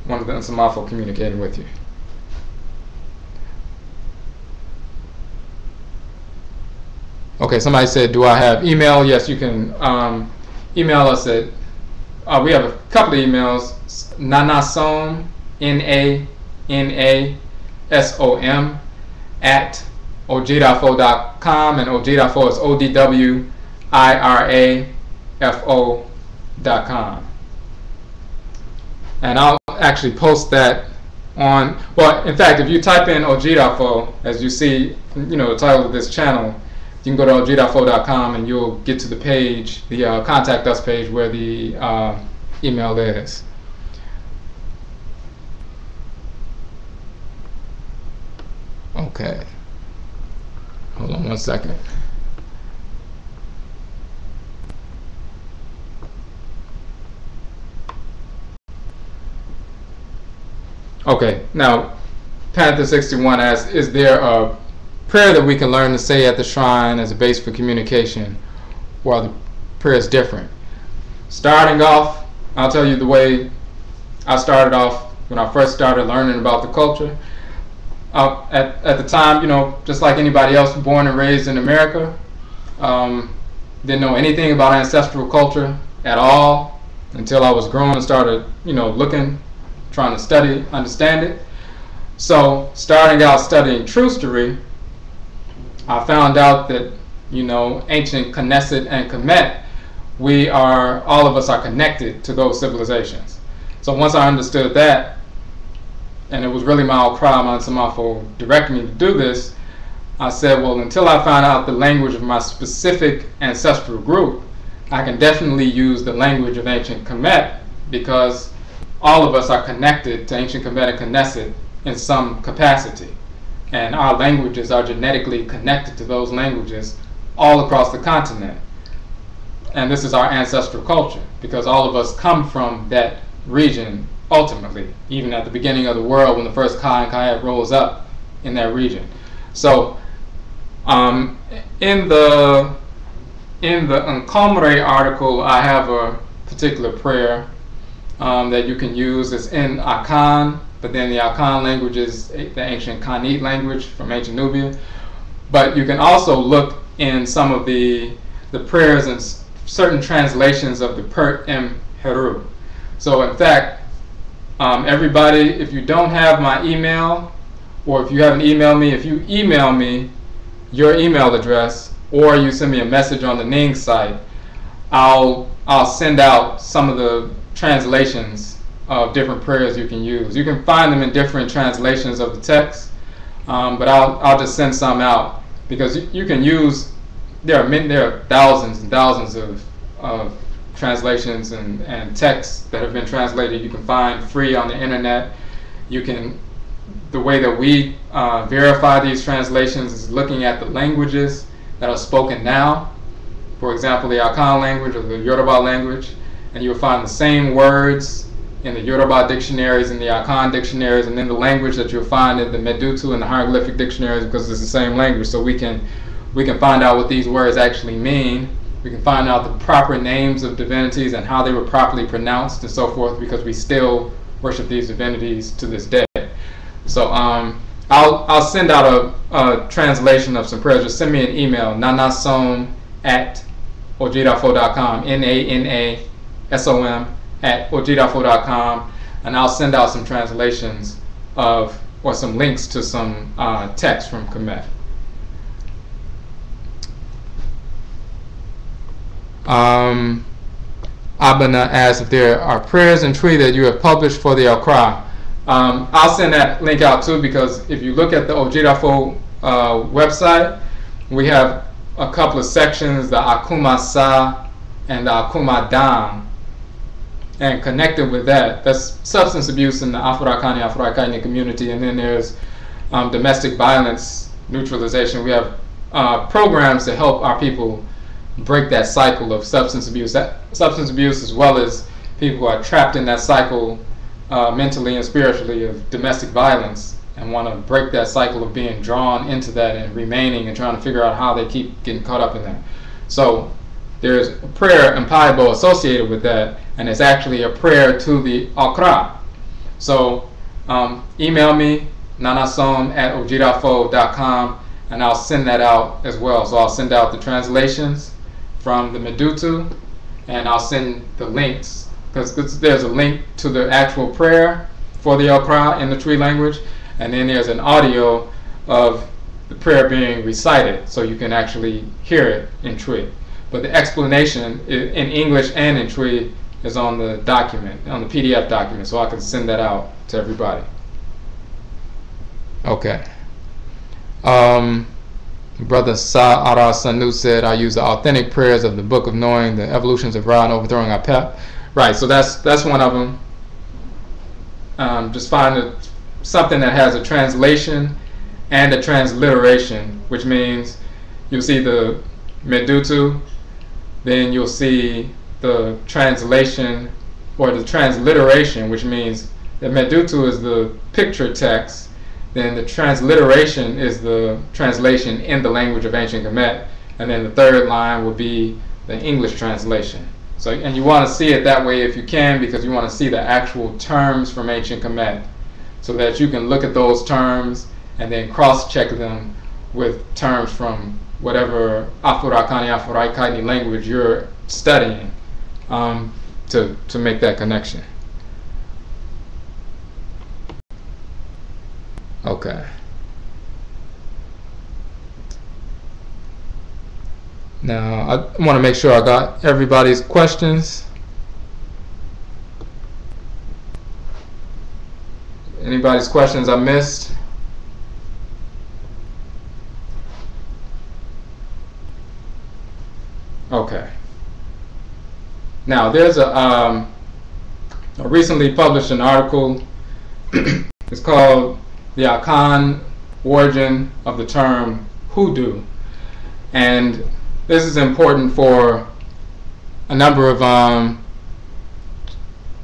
one of the Nsamafo communicating with you. Okay, somebody said, do I have email? Yes, you can email us at, we have a couple of emails, Nanasom, Nanasom, at Odwirafo.com, and Odwirafo is ODWIRAFO.com. And I'll actually post that on, well, in fact, if you type in Odwirafo, as you see, the title of this channel, you can go to Odwirafo.com and you'll get to the page, the contact us page, where the email is. Okay. Hold on one second. Okay, now Panther 61 asks, is there a prayer that we can learn to say at the shrine as a base for communication, or the prayer is different? Starting off, I'll tell you the way I started off when I first started learning about the culture. at the time, you know, just like anybody else born and raised in America, didn't know anything about ancestral culture at all until I was grown and started, you know, looking, trying to study, understand it. So starting out studying trustery, I found out that, you know, ancient Knesset and Kemet, all of us are connected to those civilizations. So once I understood that, and it was really my Okraa, my Samafo directed me to do this, I said, well, until I find out the language of my specific ancestral group, I can definitely use the language of ancient Kemet, because all of us are connected to ancient Kemet and Knesset in some capacity. And our languages are genetically connected to those languages all across the continent. And this is our ancestral culture, because all of us come from that region ultimately, even at the beginning of the world when the first Ka and Kayet rose up in that region. So in the Amammere article, I have a particular prayer that you can use. It's in Akan, but then the Akan language is the ancient Kanit language from ancient Nubia. But you can also look in some of the prayers and certain translations of the Pert M. Heru. So in fact, everybody, if you don't have my email, or if you haven't emailed me, if you email me your email address, or you send me a message on the Ning site, I'll send out some of the translations of different prayers you can use. You can find them in different translations of the text, but I'll just send some out, because you can use, there are thousands and thousands of translations and texts that have been translated. You can find free on the internet. You can, the way that we verify these translations is looking at the languages that are spoken now. For example, the Akan language or the Yoruba language, and you'll find the same words in the Yoruba dictionaries and the Akan dictionaries, and then the language that you'll find in the Medutu and the hieroglyphic dictionaries, because it's the same language. So we can find out what these words actually mean. We can find out the proper names of divinities and how they were properly pronounced and so forth, because we still worship these divinities to this day. So I'll send out a translation of some prayers. Just send me an email, nanasom at odwirafo.com, NANASOM at odwirafo.com, and I'll send out some translations of, or some links to some text from Kemet. Abana asks if there are prayers in Tree that you have published for the Okraa. I'll send that link out too, because if you look at the Odwirafo website, we have a couple of sections, the Akuma Sa and the Akuma Dam, and connected with that, that's substance abuse in the Afurakani, Afuraitkaitnit community, and then there's domestic violence neutralization. We have programs to help our people break that cycle of substance abuse, as well as people who are trapped in that cycle mentally and spiritually of domestic violence, and want to break that cycle of being drawn into that and remaining and trying to figure out how they keep getting caught up in that. So there's a prayer in Paibo associated with that, and it's actually a prayer to the Okra. So email me, nanasom at odwirafo.com, and I'll send that out as well. So I'll send out the translations from the Medutu, and I'll send the links, because there's a link to the actual prayer for the Okra in the Tree language, and then there's an audio of the prayer being recited, so you can actually hear it in Tree. But the explanation in English and in Tree is on the document, on the PDF document, so I can send that out to everybody. Okay. Brother Sa'ara Sanu said, I use the authentic prayers of the Book of Knowing the Evolutions of Ra and Overthrowing our Pep. Right, so that's one of them. Just find something that has a translation and a transliteration, which means you'll see the Medutu, then you'll see the translation or the transliteration, which means the Medutu is the picture text, then the transliteration is the translation in the language of ancient Kemet, and then the third line will be the English translation. So, and you want to see it that way if you can, because you want to see the actual terms from ancient Kemet, so that you can look at those terms and then cross-check them with terms from whatever Afurakani, Afuraitkaitnit language you're studying, to make that connection. Okay. Now, I want to make sure I got everybody's questions. Anybody's questions I missed? Okay. Now, there's a recently published an article. It's called "The Akan Origin of the Term Hoodoo," and this is important for a number of.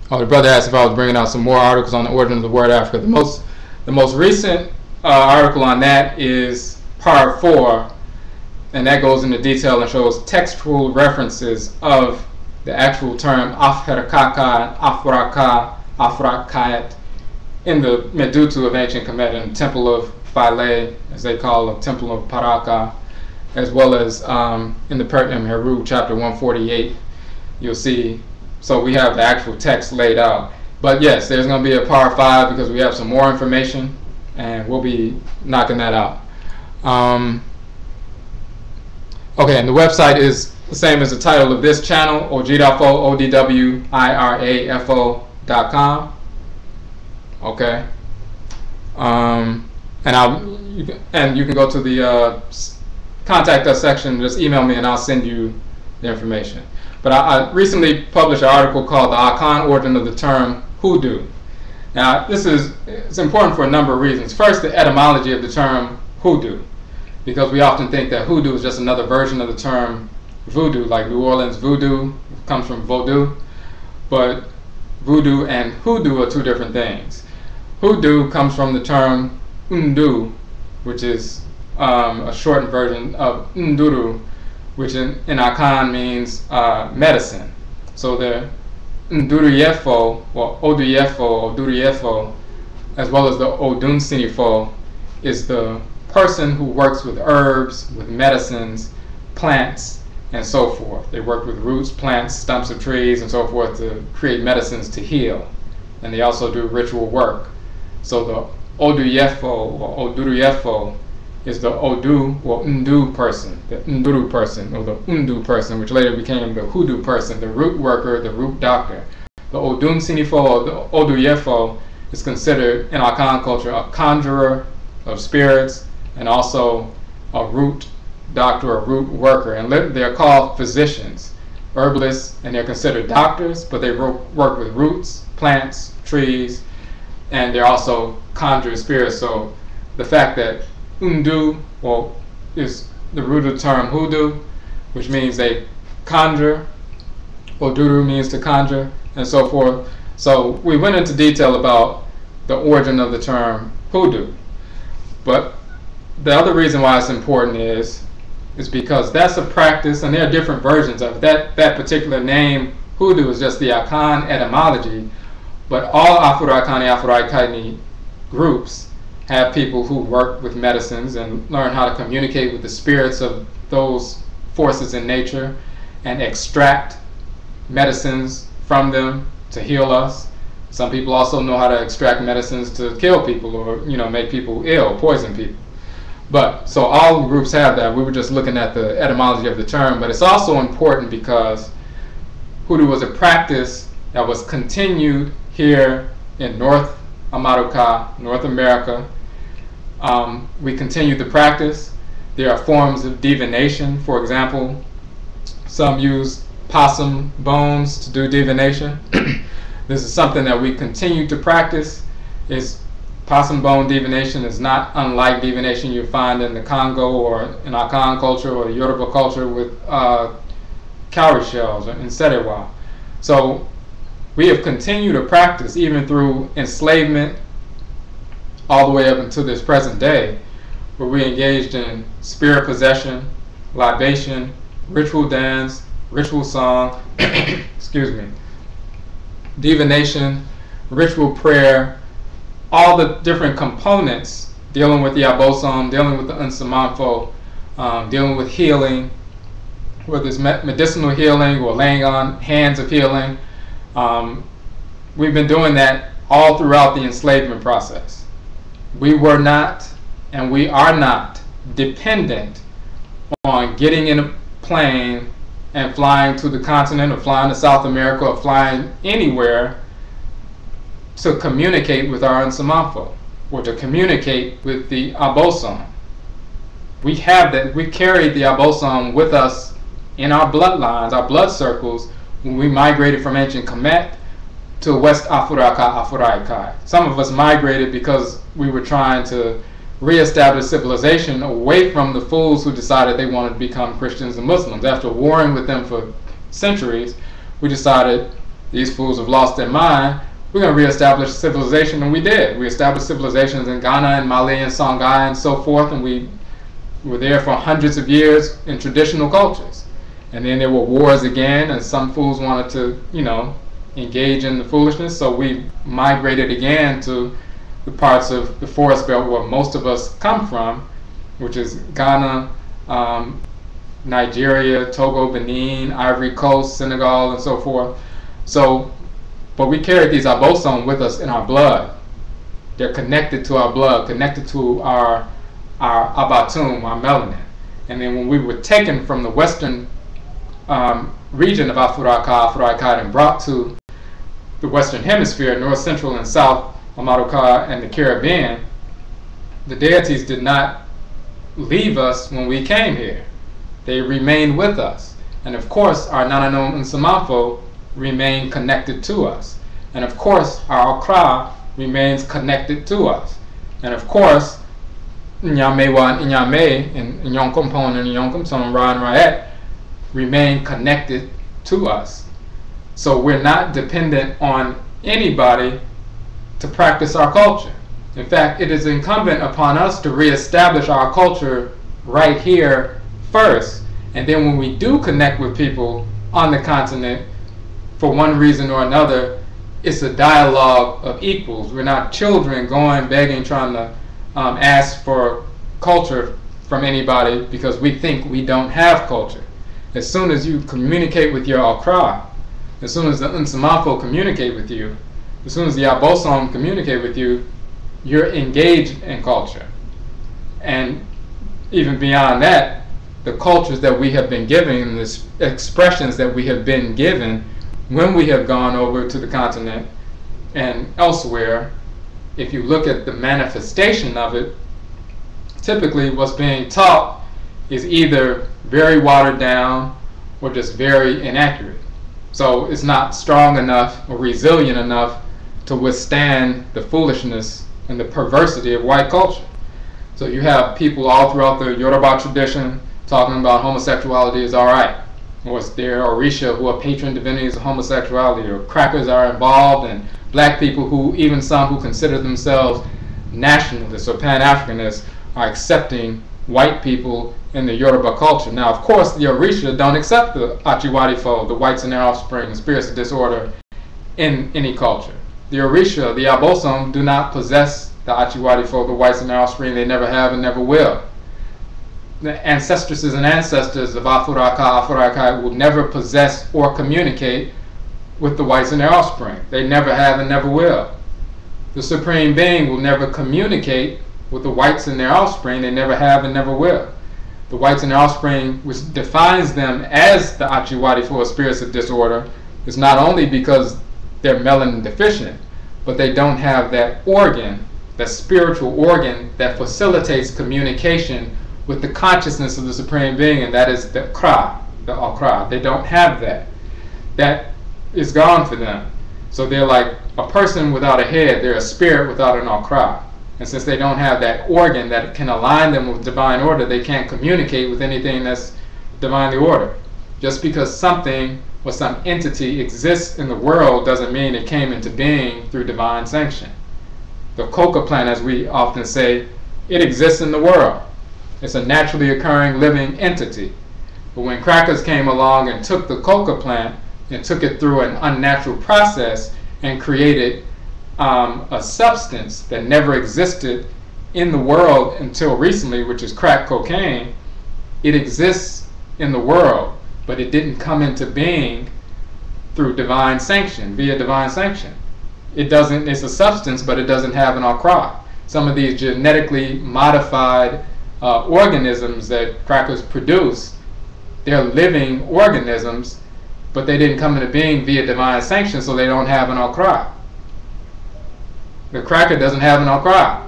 The brother asked if I was bringing out some more articles on the origin of the word Africa. The most recent article on that is part 4, and that goes into detail and shows textual references of the actual term Afurakaka, AFURAKA, AFURAITKAIT in the Medutu of ancient Kemet and Temple of Philae, as they call it, Temple of Paraka, as well as in the Pertinum Heru, chapter 148, you'll see. So we have the actual text laid out. But yes, there's going to be a part 5 because we have some more information, and we'll be knocking that out. Okay, and the website is the same as the title of this channel, Odwirafo, ODWIRAFO.com. Okay. And you can go to the contact us section, just email me and I'll send you the information. But I recently published an article called "The Akan Origin of the Term Hoodoo." Now, it's important for a number of reasons. First, the etymology of the term hoodoo, because we often think that hoodoo is just another version of the term voodoo, like New Orleans voodoo comes from vaudou, but voodoo and hoodoo are two different things. Hoodoo comes from the term undu, which is a shortened version of nduru, which in Akan means medicine. So the Nduriyefo, or Odwirafo, as well as the Odunsinifo, is the person who works with herbs, with medicines, plants, and so forth. They work with roots, plants, stumps of trees, and so forth to create medicines to heal. And they also do ritual work. So the Odwirafo, or Odwirafo, is the Odu or Ndu person, the Nduru person, or the Undu person, which later became the Hoodoo person, the root worker, the root doctor. The Odun Sinifo, or the Odwirafo, is considered in Akan culture a conjurer of spirits and also a root doctor, a root worker. And they're called physicians, herbalists, and they're considered doctors, but they work with roots, plants, trees, and they're also conjured spirits. So the fact that Undu, well, is the root of the term hoodoo, which means they conjure, Oduru means to conjure, and so forth. So we went into detail about the origin of the term hoodoo. But the other reason why it's important is because that's a practice, and there are different versions of it. That particular name, hoodoo, is just the Akan etymology, but all Afurakani, Afuraitkaitnit groups have people who work with medicines and learn how to communicate with the spirits of those forces in nature and extract medicines from them to heal us. Some people also know how to extract medicines to kill people or, make people ill, poison people. But so all groups have that. We were just looking at the etymology of the term, but it's also important because hoodoo was a practice that was continued here in North America. We continued the practice. There are forms of divination. For example, some use possum bones to do divination. This is something that we continue to practice. Possum bone divination is not unlike divination you find in the Congo or in Akan culture or Yoruba culture with cowrie shells or in Serewa. So we have continued to practice even through enslavement all the way up until this present day, where we engaged in spirit possession, libation, ritual dance, ritual song, excuse me, divination, ritual prayer, all the different components dealing with the Abosom, dealing with the Nsamanfo, dealing with healing, whether it's medicinal healing or laying on hands of healing. We've been doing that all throughout the enslavement process. We were not, and we are not, dependent on getting in a plane and flying to the continent or flying to South America or flying anywhere to communicate with our Nsamanfo or to communicate with the Abosom. We have that. We carried the Abosom with us in our bloodlines, our blood circles, when we migrated from ancient Kemet to West AFURAKA, AFURAITKAIT. Some of us migrated because we were trying to reestablish civilization away from the fools who decided they wanted to become Christians and Muslims. After warring with them for centuries, we decided these fools have lost their mind. We're going to reestablish civilization, and we did. We established civilizations in Ghana and Mali and Songhai and so forth, and we were there for hundreds of years in traditional cultures. And then there were wars again, and some fools wanted to, engage in the foolishness, so we migrated again to the parts of the forest belt where most of us come from, which is Ghana, Nigeria, Togo, Benin, Ivory Coast, Senegal, and so forth. But we carried these Abosom with us in our blood. They're connected to our blood, connected to our Abatum, our melanin. And then when we were taken from the western region of Afuraka, Afuraitkait, and brought to the Western Hemisphere, North, Central, and South America, and the Caribbean, the deities did not leave us when we came here. They remained with us. And of course, our Nanasom and Nsamanfo remain connected to us. And of course, our Okraa remains connected to us. And of course, Nyamewa and Nyame, and Nyonkompon and Nyonkomson, Ra and Raet remain connected to us. So we're not dependent on anybody to practice our culture. In fact, it is incumbent upon us to reestablish our culture right here first. And then when we do connect with people on the continent, for one reason or another, it's a dialogue of equals. We're not children going, begging, trying to ask for culture from anybody because we think we don't have culture. As soon as you communicate with your Okraa, as soon as the Nsamanfo communicate with you, as soon as the Abosom communicate with you, you're engaged in culture. And even beyond that, the cultures that we have been given, the expressions that we have been given when we have gone over to the continent and elsewhere, if you look at the manifestation of it, typically what's being taught is either very watered down or just very inaccurate. So it's not strong enough or resilient enough to withstand the foolishness and the perversity of white culture. So you have people all throughout the Yoruba tradition talking about homosexuality is alright. Or it's their Orisha who are patron divinities of homosexuality, or crackers are involved, and black people who, even some who consider themselves nationalists or Pan-Africanists, are accepting white people in the Yoruba culture. Now, of course, the Orisha don't accept the Achiwadifo, the whites and their offspring, the spirits of disorder in any culture. The Orisha, the Abosom, do not possess the Achiwadifo, the whites and their offspring. They never have and never will. The ancestresses and ancestors of Afuraka, Afuraitkait will never possess or communicate with the whites and their offspring. They never have and never will. The Supreme Being will never communicate with the whites and their offspring. They never have and never will. The whites and their offspring, which defines them as the Achiwadifo, spirits of disorder, is not only because they're melanin deficient, but they don't have that organ, that spiritual organ that facilitates communication with the consciousness of the Supreme Being, and that is the Okraa. They don't have that. That is gone for them. So they're like a person without a head. They're a spirit without an Okraa. And since they don't have that organ that can align them with divine order, they can't communicate with anything that's divinely ordered. Just because something or some entity exists in the world doesn't mean it came into being through divine sanction. The coca plant, as we often say, it exists in the world. It's a naturally occurring living entity. But when crackers came along and took the coca plant and took it through an unnatural process and created a substance that never existed in the world until recently, which is crack cocaine. It exists in the world, but it didn't come into being through divine sanction, via divine sanction. It doesn't, it's a substance, but it doesn't have an Okraa. Some of these genetically modified organisms that crackers produce, they're living organisms, but they didn't come into being via divine sanction, so they don't have an Okraa. The cracker doesn't have an Okraa.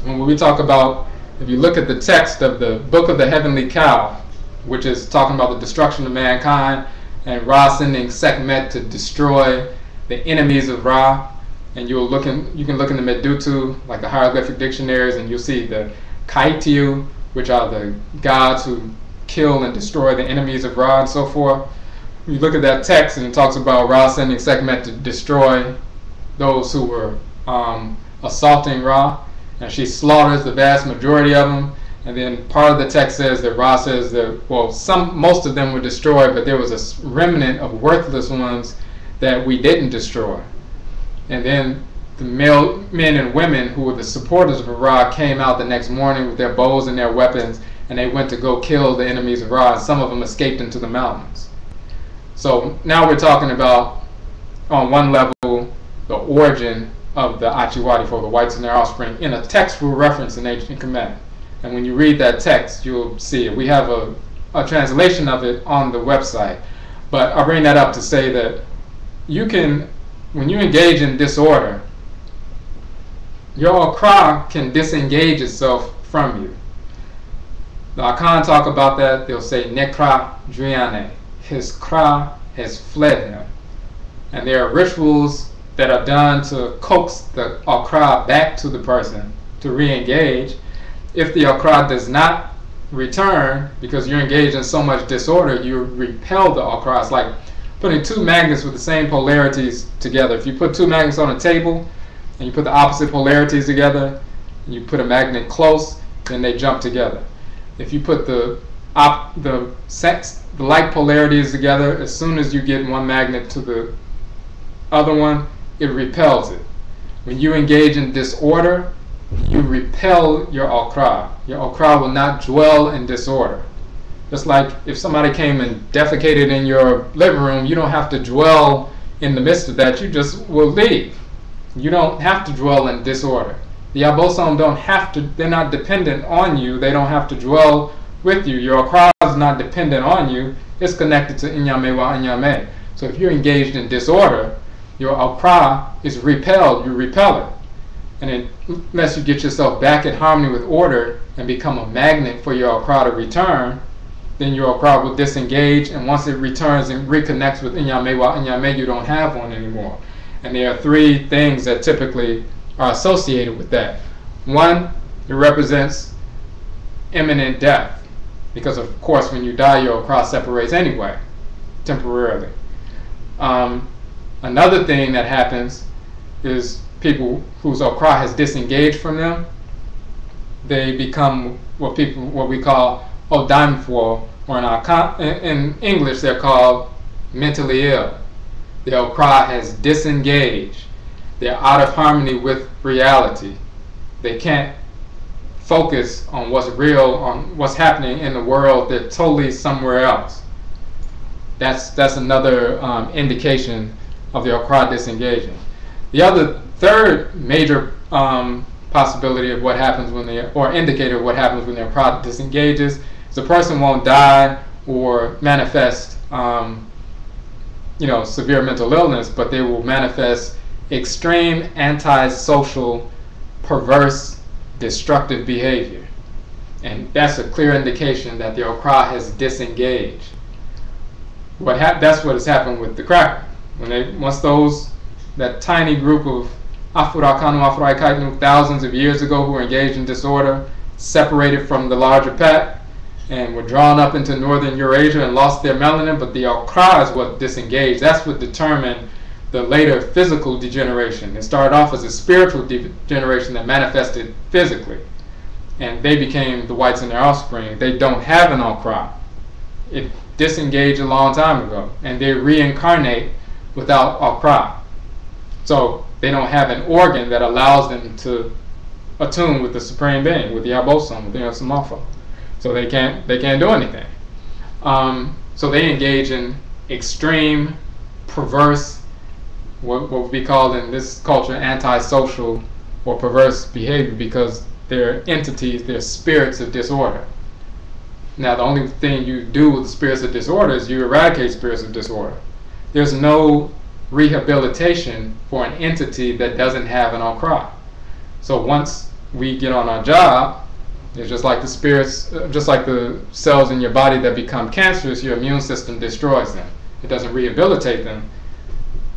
When we talk about, if you look at the text of the Book of the Heavenly Cow, which is talking about the destruction of mankind, and Ra sending Sekhmet to destroy the enemies of Ra, and you can look in the Medutu, like the hieroglyphic dictionaries, and you'll see the Kaitiu, which are the gods who kill and destroy the enemies of Ra and so forth. You look at that text and it talks about Ra sending Sekhmet to destroy those who were assaulting Ra, and she slaughters the vast majority of them. And then part of the text says that Ra says that, well, most of them were destroyed, but there was a remnant of worthless ones that we didn't destroy. And then the men and women who were the supporters of Ra came out the next morning with their bows and their weapons, and they went to go kill the enemies of Ra, and some of them escaped into the mountains. So now we're talking about, on one level, the origin of the Achiwadifo, the whites and their offspring, in a textual reference in Ancient Kemet. And when you read that text, you'll see it. We have a translation of it on the website. But I bring that up to say that you can, when you engage in disorder, your Okraa can disengage itself from you. The Akan talk about that. They'll say, Nekra Driane, his Kra has fled him. And there are rituals that are done to coax the Okraa back to the person to re-engage. If the Okraa does not return, because you're engaged in so much disorder, you repel the Okraa. It's like putting two magnets with the same polarities together. If you put two magnets on a table and you put the opposite polarities together and you put a magnet close, then they jump together. If you put the like polarities together, as soon as you get one magnet to the other one, it repels it. When you engage in disorder, you repel your Okraa. Your Okraa will not dwell in disorder. Just like if somebody came and defecated in your living room, you don't have to dwell in the midst of that, you just will leave. You don't have to dwell in disorder. The Abosom don't have to, they're not dependent on you, they don't have to dwell with you. Your Okraa is not dependent on you, it's connected to NKWAMUA Anyame. So if you're engaged in disorder, your Okraa is repelled, you repel it. And unless you get yourself back in harmony with order and become a magnet for your Okraa to return, then your Okraa will disengage, and once it returns and reconnects with NKWAMUA Anyame, you don't have one anymore. And there are three things that typically are associated with that. One, it represents imminent death, because of course when you die, your Okraa separates anyway, temporarily. Another thing that happens is people whose Okraa has disengaged from them, they become what we call Odwirafo, or in English they're called mentally ill. Their Okraa has disengaged. They're out of harmony with reality. They can't focus on what's real, on what's happening in the world. They're totally somewhere else. That's another indication of the Okraa disengaging. The third major possibility of what happens when or indicator of what happens when the Okraa disengages is the person won't die or manifest severe mental illness, but they will manifest extreme antisocial, perverse, destructive behavior. And that's a clear indication that the Okraa has disengaged. That's what has happened with the cracker. Once that tiny group of Afurakani, Afuraitkaitnit, thousands of years ago, who were engaged in disorder, separated from the larger pack and were drawn up into northern Eurasia and lost their melanin, but the Okraa is what disengaged. That's what determined the later physical degeneration. It started off as a spiritual degeneration that manifested physically, and they became the whites and their offspring. They don't have an Okraa. It disengaged a long time ago, and they reincarnate without Okraa. So they don't have an organ that allows them to attuned with the Supreme Being, with the Abosom, with the Nanasom. So they can't do anything. So they engage in extreme, perverse, what would be called in this culture antisocial or perverse behavior, because they're entities, they're spirits of disorder. Now the only thing you do with the spirits of disorder is you eradicate spirits of disorder. There's no rehabilitation for an entity that doesn't have an Okraa. So once we get on our job, it's just like the spirits, just like the cells in your body that become cancerous, your immune system destroys them. It doesn't rehabilitate them,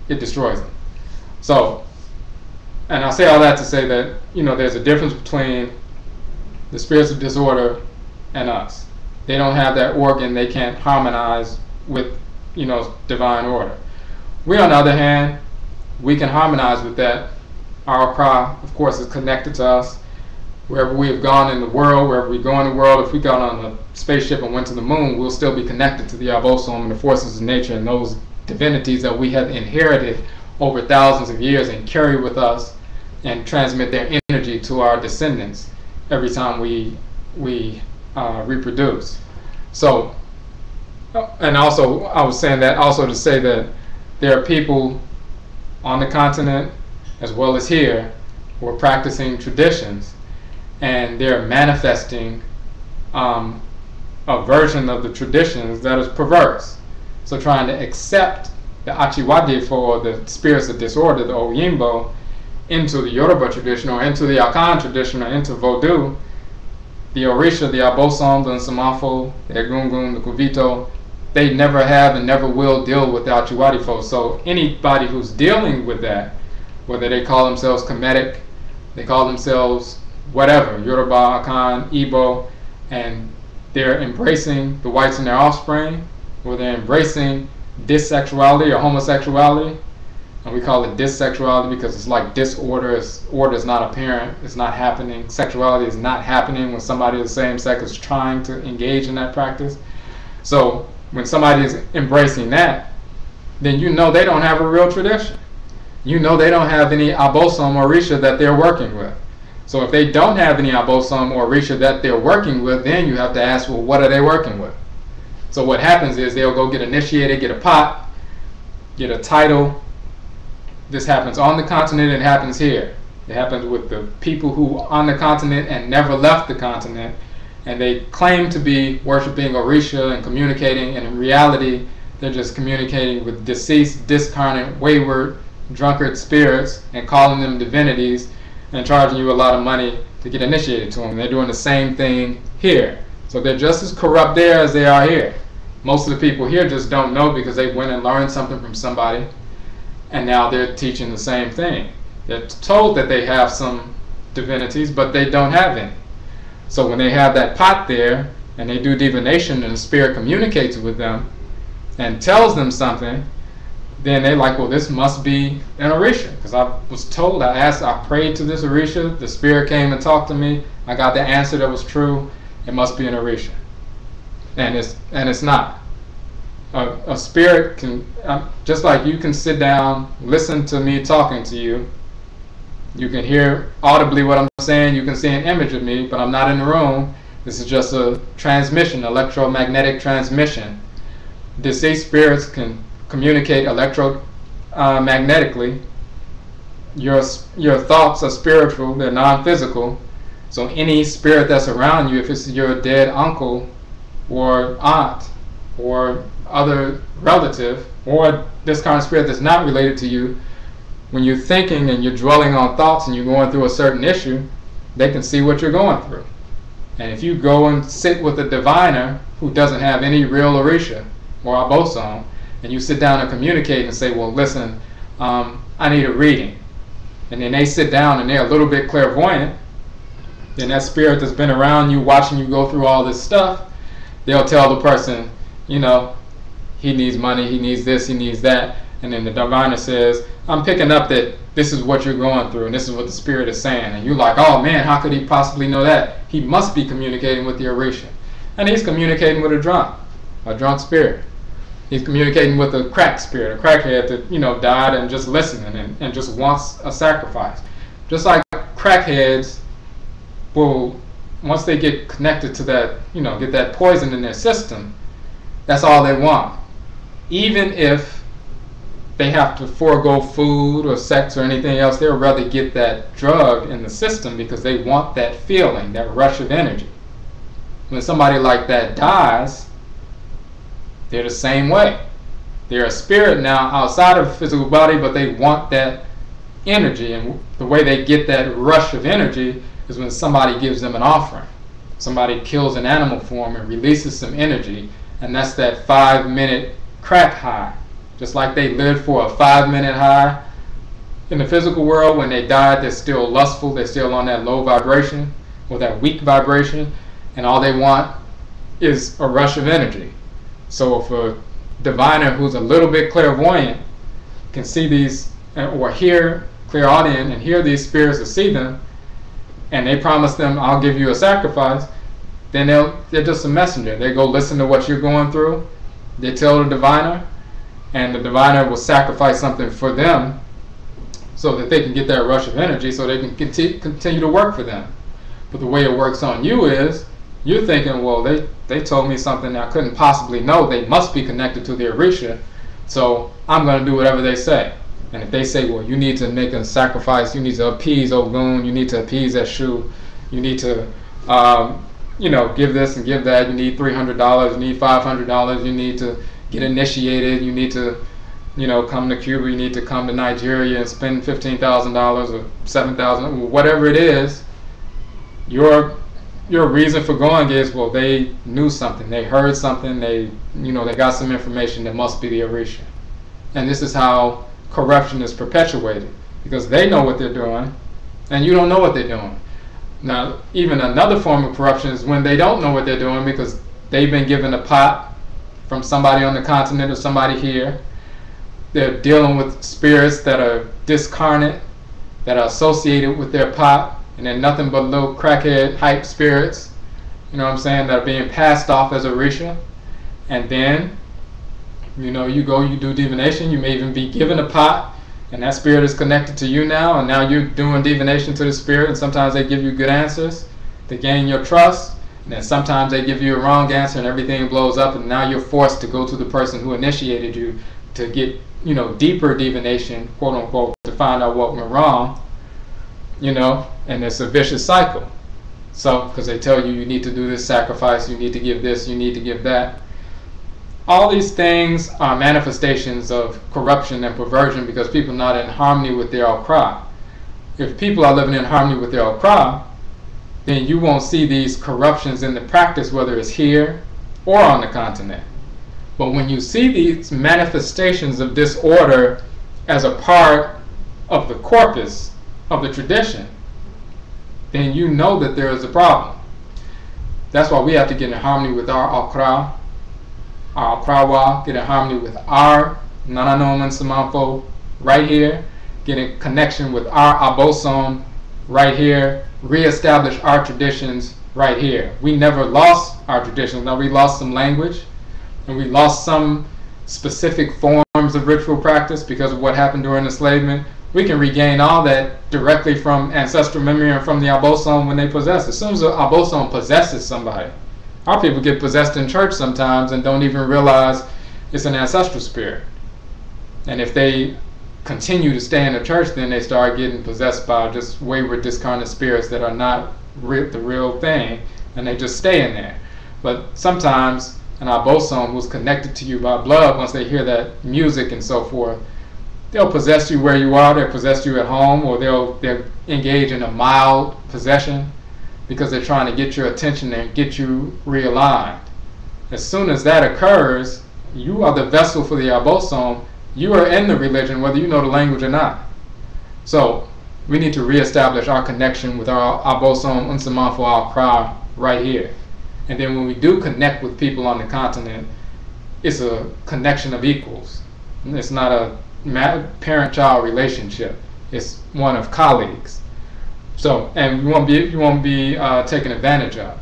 it destroys them. So, and I say all that to say that, you know, there's a difference between the spirits of disorder and us. They don't have that organ, they can't harmonize with, you know, divine order. We, on the other hand, we can harmonize with that. Our Okraa, of course, is connected to us. Wherever we have gone in the world, wherever we go in the world, if we got on a spaceship and went to the moon, we'll still be connected to the Abosom and the forces of nature and those divinities that we have inherited over thousands of years and carry with us and transmit their energy to our descendants every time we reproduce. So, and also I was saying that also to say that there are people on the continent as well as here who are practicing traditions, and they're manifesting a version of the traditions that is perverse. So trying to accept the Odwirafo, or the spirits of disorder, the Oyimbo, into the Yoruba tradition or into the Akan tradition or into Vodou, the Orisha, the Abosom, the Nsamafo, the Egungun, the Kuvito, they never have and never will deal with the Odwirafo. So anybody who's dealing with that, whether they call themselves Kemetic, they call themselves whatever, Yoruba, Akan, Igbo, and they're embracing the whites in their offspring, or they're embracing dissexuality or homosexuality, and we call it dissexuality because it's like disorder. Order is not apparent, it's not happening. Sexuality is not happening when somebody of the same sex is trying to engage in that practice. So when somebody is embracing that, then you know they don't have a real tradition. You know they don't have any Abosom or Orisha that they're working with. So if they don't have any Abosom or Orisha that they're working with, then you have to ask, well, what are they working with? So what happens is they'll go get initiated, get a pot, get a title. This happens on the continent, it happens here. It happens with the people who are on the continent and never left the continent, and they claim to be worshiping Orisha and communicating, and in reality they're just communicating with deceased, discarnate, wayward, drunkard spirits and calling them divinities and charging you a lot of money to get initiated to them. They're doing the same thing here. So they're just as corrupt there as they are here. Most of the people here just don't know because they went and learned something from somebody, and now they're teaching the same thing. They're told that they have some divinities, but they don't have any. So when they have that pot there and they do divination and the spirit communicates with them and tells them something, then they're like, well, this must be an Orisha, because I was told, I prayed to this Orisha, the spirit came and talked to me, I got the answer that was true, it must be an Orisha. And it's not. A spirit can, just like you can sit down, listen to me talking to you, you can hear audibly what I'm saying, you can see an image of me, but I'm not in the room. This is just a transmission, electromagnetic transmission. Deceased spirits can communicate electromagnetically. Your thoughts are spiritual, they're non-physical. So any spirit that's around you, if it's your dead uncle or aunt or other relative or this kind of spirit that's not related to you, when you're thinking and you're dwelling on thoughts and you're going through a certain issue, they can see what you're going through. And if you go and sit with a diviner who doesn't have any real Orisha or Abosom, and you sit down and communicate and say, well, listen, I need a reading. And then they sit down and they're a little bit clairvoyant, then that spirit that's been around you, watching you go through all this stuff, they'll tell the person, you know, he needs money, he needs this, he needs that. And then the diviner says, I'm picking up that this is what you're going through and this is what the spirit is saying. And you're like, oh man, how could he possibly know that? He must be communicating with the Orisha. And he's communicating with a drunk spirit. He's communicating with a crack spirit, a crackhead that, you know, died and just listening and just wants a sacrifice. Just like crackheads Well, once they get connected to that, get that poison in their system, that's all they want. Even if they have to forego food or sex or anything else, they'll rather get that drug in the system because they want that feeling, that rush of energy. When somebody like that dies, they're the same way. They're a spirit now outside of the physical body, but they want that energy, and the way they get that rush of energy is when somebody gives them an offering. Somebody kills an animal form and releases some energy, and that's that 5-minute crack high. Just like they lived for a 5-minute high in the physical world, when they died, they're still lustful, they're still on that low vibration or that weak vibration, and all they want is a rush of energy. So if a diviner who's a little bit clairvoyant can see these, or hear, clairaudient, and hear these spirits or see them, and they promise them, I'll give you a sacrifice, then they're just a messenger. They go listen to what you're going through, they tell the diviner, and the diviner will sacrifice something for them so that they can get that rush of energy so they can continue to work for them. But the way it works on you is, you're thinking, well, they told me something I couldn't possibly know. They must be connected to the Orisha, so I'm going to do whatever they say. And if they say, well, you need to make a sacrifice, you need to appease Ogun, you need to appease Eshu, you need to, give this and give that, you need $300, you need $500, you need to get initiated, you need to, come to Cuba, you need to come to Nigeria and spend $15,000 or $7,000, whatever it is. Your reason for going is, well, they knew something, they heard something, they got some information that must be the Orisha. And this is how corruption is perpetuated, because they know what they're doing and you don't know what they're doing. Now, even another form of corruption is when they don't know what they're doing because they've been given a pot from somebody on the continent or somebody here. They're dealing with spirits that are discarnate, that are associated with their pot, and they're nothing but little crackhead hype spirits, that are being passed off as Orisha. And then you go, you do divination, you may even be given a pot, and that spirit is connected to you now, and now you're doing divination to the spirit, and sometimes they give you good answers to gain your trust, and then sometimes they give you a wrong answer and everything blows up, and now you're forced to go to the person who initiated you to get, deeper divination, quote unquote, to find out what went wrong, and it's a vicious cycle. So, because they tell you need to do this sacrifice, you need to give this, you need to give that. All these things are manifestations of corruption and perversion because people are not in harmony with their Okraa. If people are living in harmony with their Okraa, then you won't see these corruptions in the practice, whether it's here or on the continent. But when you see these manifestations of disorder as a part of the corpus of the tradition, then you know that there is a problem. That's why we have to get in harmony with our Okraa, our Okrawa, get in harmony with our Nanasom and Samanfo right here, get in connection with our Abosom right here, reestablish our traditions right here. We never lost our traditions. Now, we lost some language and we lost some specific forms of ritual practice because of what happened during enslavement. We can regain all that directly from ancestral memory and from the Abosom when they possess. As soon as the Abosom possesses somebody, our people get possessed in church sometimes and don't even realize it's an ancestral spirit. And if they continue to stay in the church, then they start getting possessed by just wayward, discarnate spirits that are not the real thing, and they just stay in there. But sometimes an Abosom who's connected to you by blood, once they hear that music and so forth, they'll possess you where you are, they'll possess you at home, or they'll engage in a mild possession, because they're trying to get your attention and get you realigned. As soon as that occurs, you are the vessel for the Abosom. You are in the religion, whether you know the language or not. So we need to reestablish our connection with our Abosom, Unsamanfo, Okraa right here. And then when we do connect with people on the continent, it's a connection of equals. It's not a parent-child relationship. It's one of colleagues. So, and you won't be taken advantage of.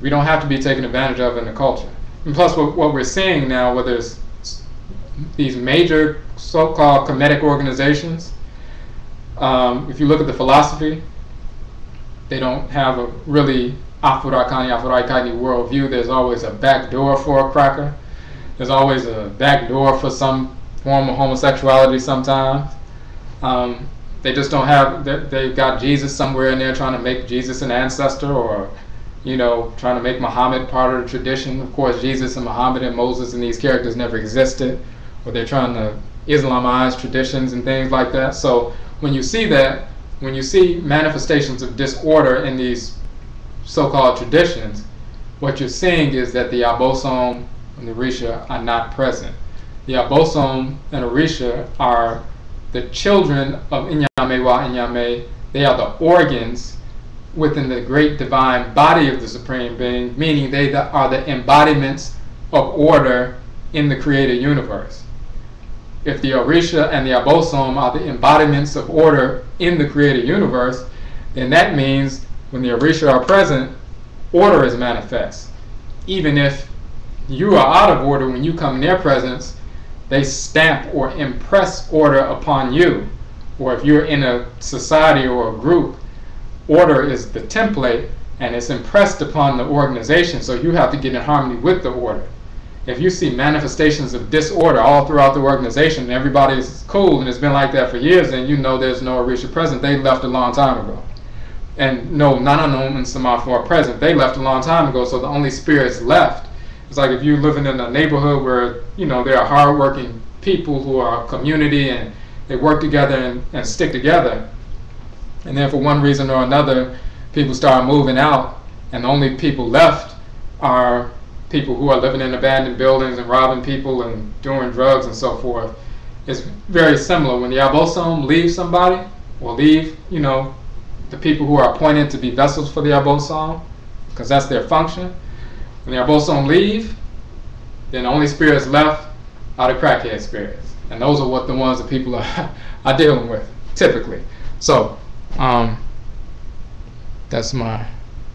We don't have to be taken advantage of in the culture. And plus, what we're seeing now, whether it's these major so-called Kemetic organizations, if you look at the philosophy, They don't have a really Afurakani, Afuraitkaitnit worldview. There's always a back door for a cracker. There's always a back door for some form of homosexuality sometimes. They just don't have, they've got Jesus somewhere in there trying to make Jesus an ancestor, or, you know, trying to make Muhammad part of the tradition. Of course, Jesus and Muhammad and Moses and these characters never existed, or they're trying to Islamize traditions and things like that. So when you see that, when you see manifestations of disorder in these so-called traditions, what you're seeing is that the Abosom and the Orisha are not present. The Abosom and Orisha are the children of Nyame. They are the organs within the great divine body of the Supreme Being, meaning they are the embodiments of order in the created universe. If the Orisha and the Abosom are the embodiments of order in the created universe, then that means when the Orisha are present, order is manifest. Even if you are out of order, when you come in their presence, they stamp or impress order upon you. Or if you're in a society or a group, order is the template and it's impressed upon the organization, so you have to get in harmony with the order. If you see manifestations of disorder all throughout the organization and everybody's cool and it's been like that for years, then you know there's no Orisha present. They left a long time ago. And no Nanasom and Samafo are present. They left a long time ago, so the only spirits left. It's like if you're living in a neighborhood where, you know, there are hardworking people who are a community and they work together and stick together. And then for one reason or another, people start moving out, and the only people left are people who are living in abandoned buildings and robbing people and doing drugs and so forth. It's very similar. When the Abosom leaves somebody, or leave, you know, the people who are appointed to be vessels for the Abosom, because that's their function. When the Abosom leave, then the only spirits left are the crackhead spirits. And those are what the ones that people are dealing with, typically. So, that's my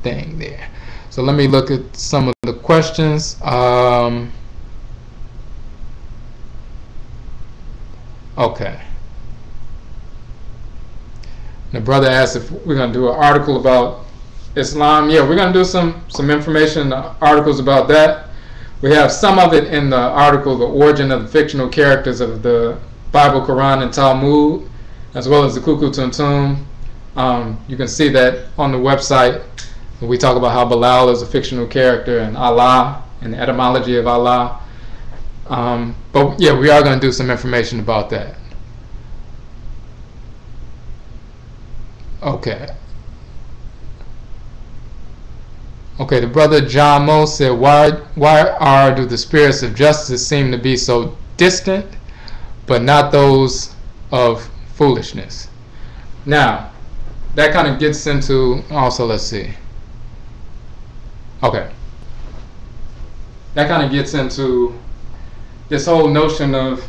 thing there. So let me look at some of the questions. Okay. The brother asked if we're going to do an article about Islam. Yeah, we're going to do some information, articles about that. We have some of it in the article, The Origin of the Fictional Characters of the Bible, Quran, and Talmud, as well as the Kuku Tumtum. You can see that on the website. We talk about how Bilal is a fictional character, and Allah, and the etymology of Allah. But yeah, we are going to do some information about that. Okay. Okay, the brother John Mo said, why do the spirits of justice seem to be so distant, but not those of foolishness? Now, that kind of gets into, also, let's see. Okay. That kind of gets into this whole notion of,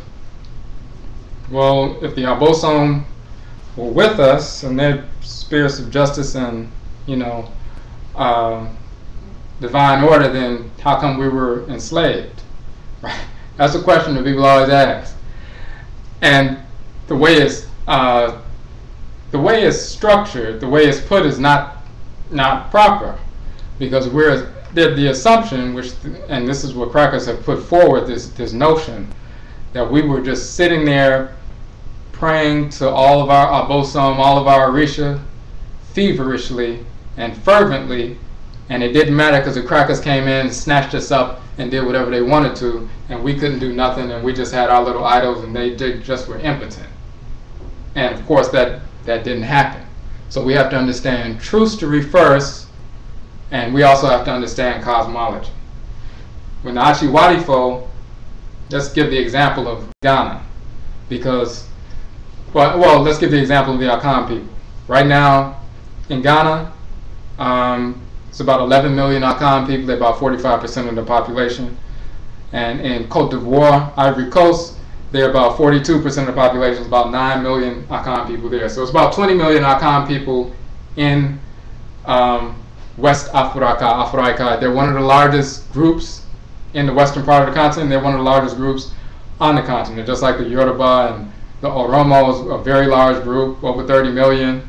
well, if the Abosom were with us and they're spirits of justice and, you know, divine order, then how come we were enslaved? Right? That's a question that people always ask. And the way it's structured, the way it's put is not proper, because we're the assumption, which, and this is what crackers have put forward, this notion that we were just sitting there praying to all of our Abosom, all of our Orisha, feverishly and fervently, and it didn't matter because the crackers came in, snatched us up, and did whatever they wanted to, and we couldn't do nothing, and we just had our little idols, and they just were impotent. And of course that didn't happen. So we have to understand trustery first, and we also have to understand cosmology. When the Odwirafo, let's give the example of Ghana, because, well, let's give the example of the Akan people. Right now in Ghana, it's about 11 million Akan people. They're about 45% of the population. And in Cote d'Ivoire, Ivory Coast, they're about 42% of the population. It's about 9 million Akan people there. So it's about 20 million Akan people in West Afuraka, Afuraitkaitnit. They're one of the largest groups in the western part of the continent. They're one of the largest groups on the continent, just like the Yoruba and the Oromo is a very large group, over 30 million.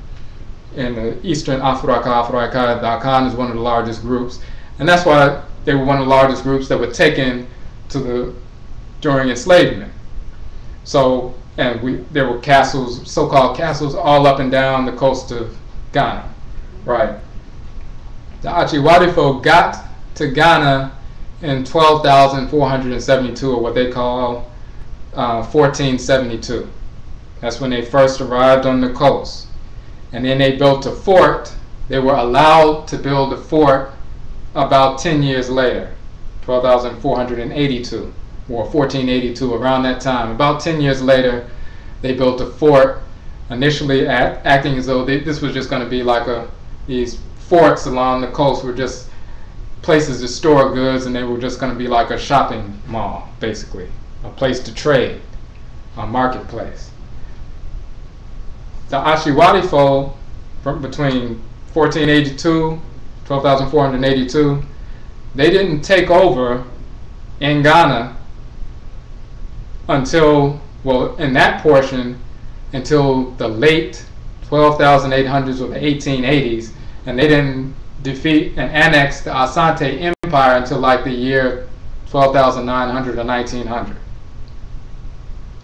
in the eastern AFURAKA, AFURAITKAIT. The Akan is one of the largest groups, and that's why they were one of the largest groups that were taken to during enslavement. So, and there were castles, so-called castles, all up and down the coast of Ghana, right? The Odwirafo got to Ghana in 12,472, or what they call 1472. That's when they first arrived on the coast. And then they built a fort. They were allowed to build a fort about 10 years later, 12,482, or 1482, around that time. About 10 years later, they built a fort, initially acting as though this was just going to be like these forts along the coast were just places to store goods, and they were just going to be like a shopping mall, basically, a place to trade, a marketplace. The Odwirafo, between 1482, 12,482, they didn't take over in Ghana until, well, in that portion, until the late 12,800s or the 1880s, and they didn't defeat and annex the Asante Empire until like the year 12,900 or 1900.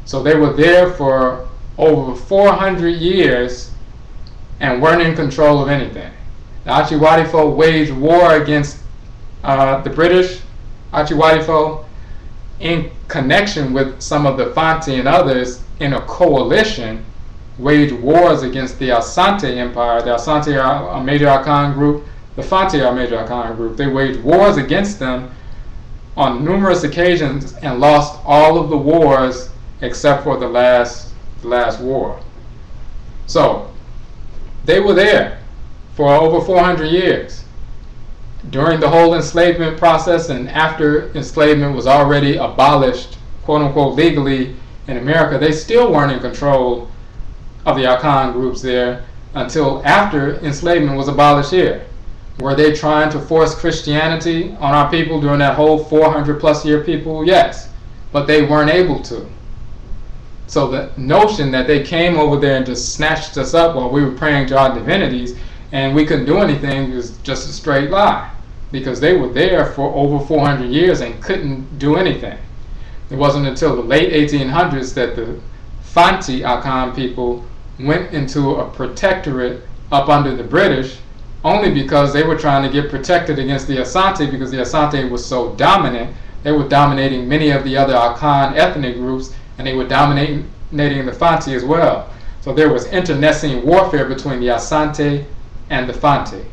So they were there for over 400 years and weren't in control of anything. The Odwirafo waged war against the British. Odwirafo, in connection with some of the Fanti and others in a coalition, waged wars against the Asante Empire. The Asante are a major Akan group. The Fanti are a major Akan group. They waged wars against them on numerous occasions and lost all of the wars except for the last war. So they were there for over 400 years. During the whole enslavement process and after enslavement was already abolished, quote unquote, legally in America, they still weren't in control of the Akan groups there until after enslavement was abolished here. Were they trying to force Christianity on our people during that whole 400 plus year people? Yes, but they weren't able to. So the notion that they came over there and just snatched us up while we were praying to our divinities and we couldn't do anything is just a straight lie, because they were there for over 400 years and couldn't do anything. It wasn't until the late 1800s that the Fanti Akan people went into a protectorate up under the British, only because they were trying to get protected against the Asante, because the Asante was so dominant. They were dominating many of the other Akan ethnic groups, and they were dominating the Fanti as well. So there was internecine warfare between the Asante and the Fanti.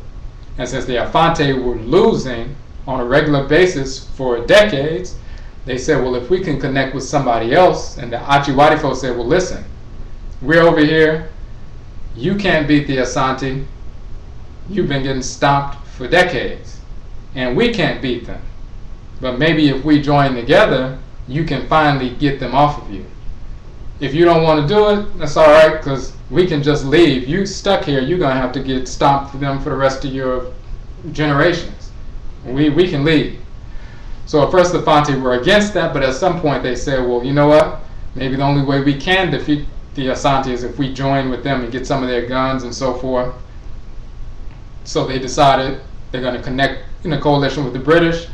And since the Afante were losing on a regular basis for decades, they said, well, if we can connect with somebody else, and the Odwirafo said, well, listen, we're over here, you can't beat the Asante, you've been getting stomped for decades, and we can't beat them. But maybe if we join together, you can finally get them off of you. If you don't want to do it, that's all right, because we can just leave. You stuck here, you're going to have to get stomped for them for the rest of your generations. We can leave. So at first the Fanti were against that, but at some point they said, well, you know what? Maybe the only way we can defeat the Asante is if we join with them and get some of their guns and so forth. So they decided they're going to connect in a coalition with the British,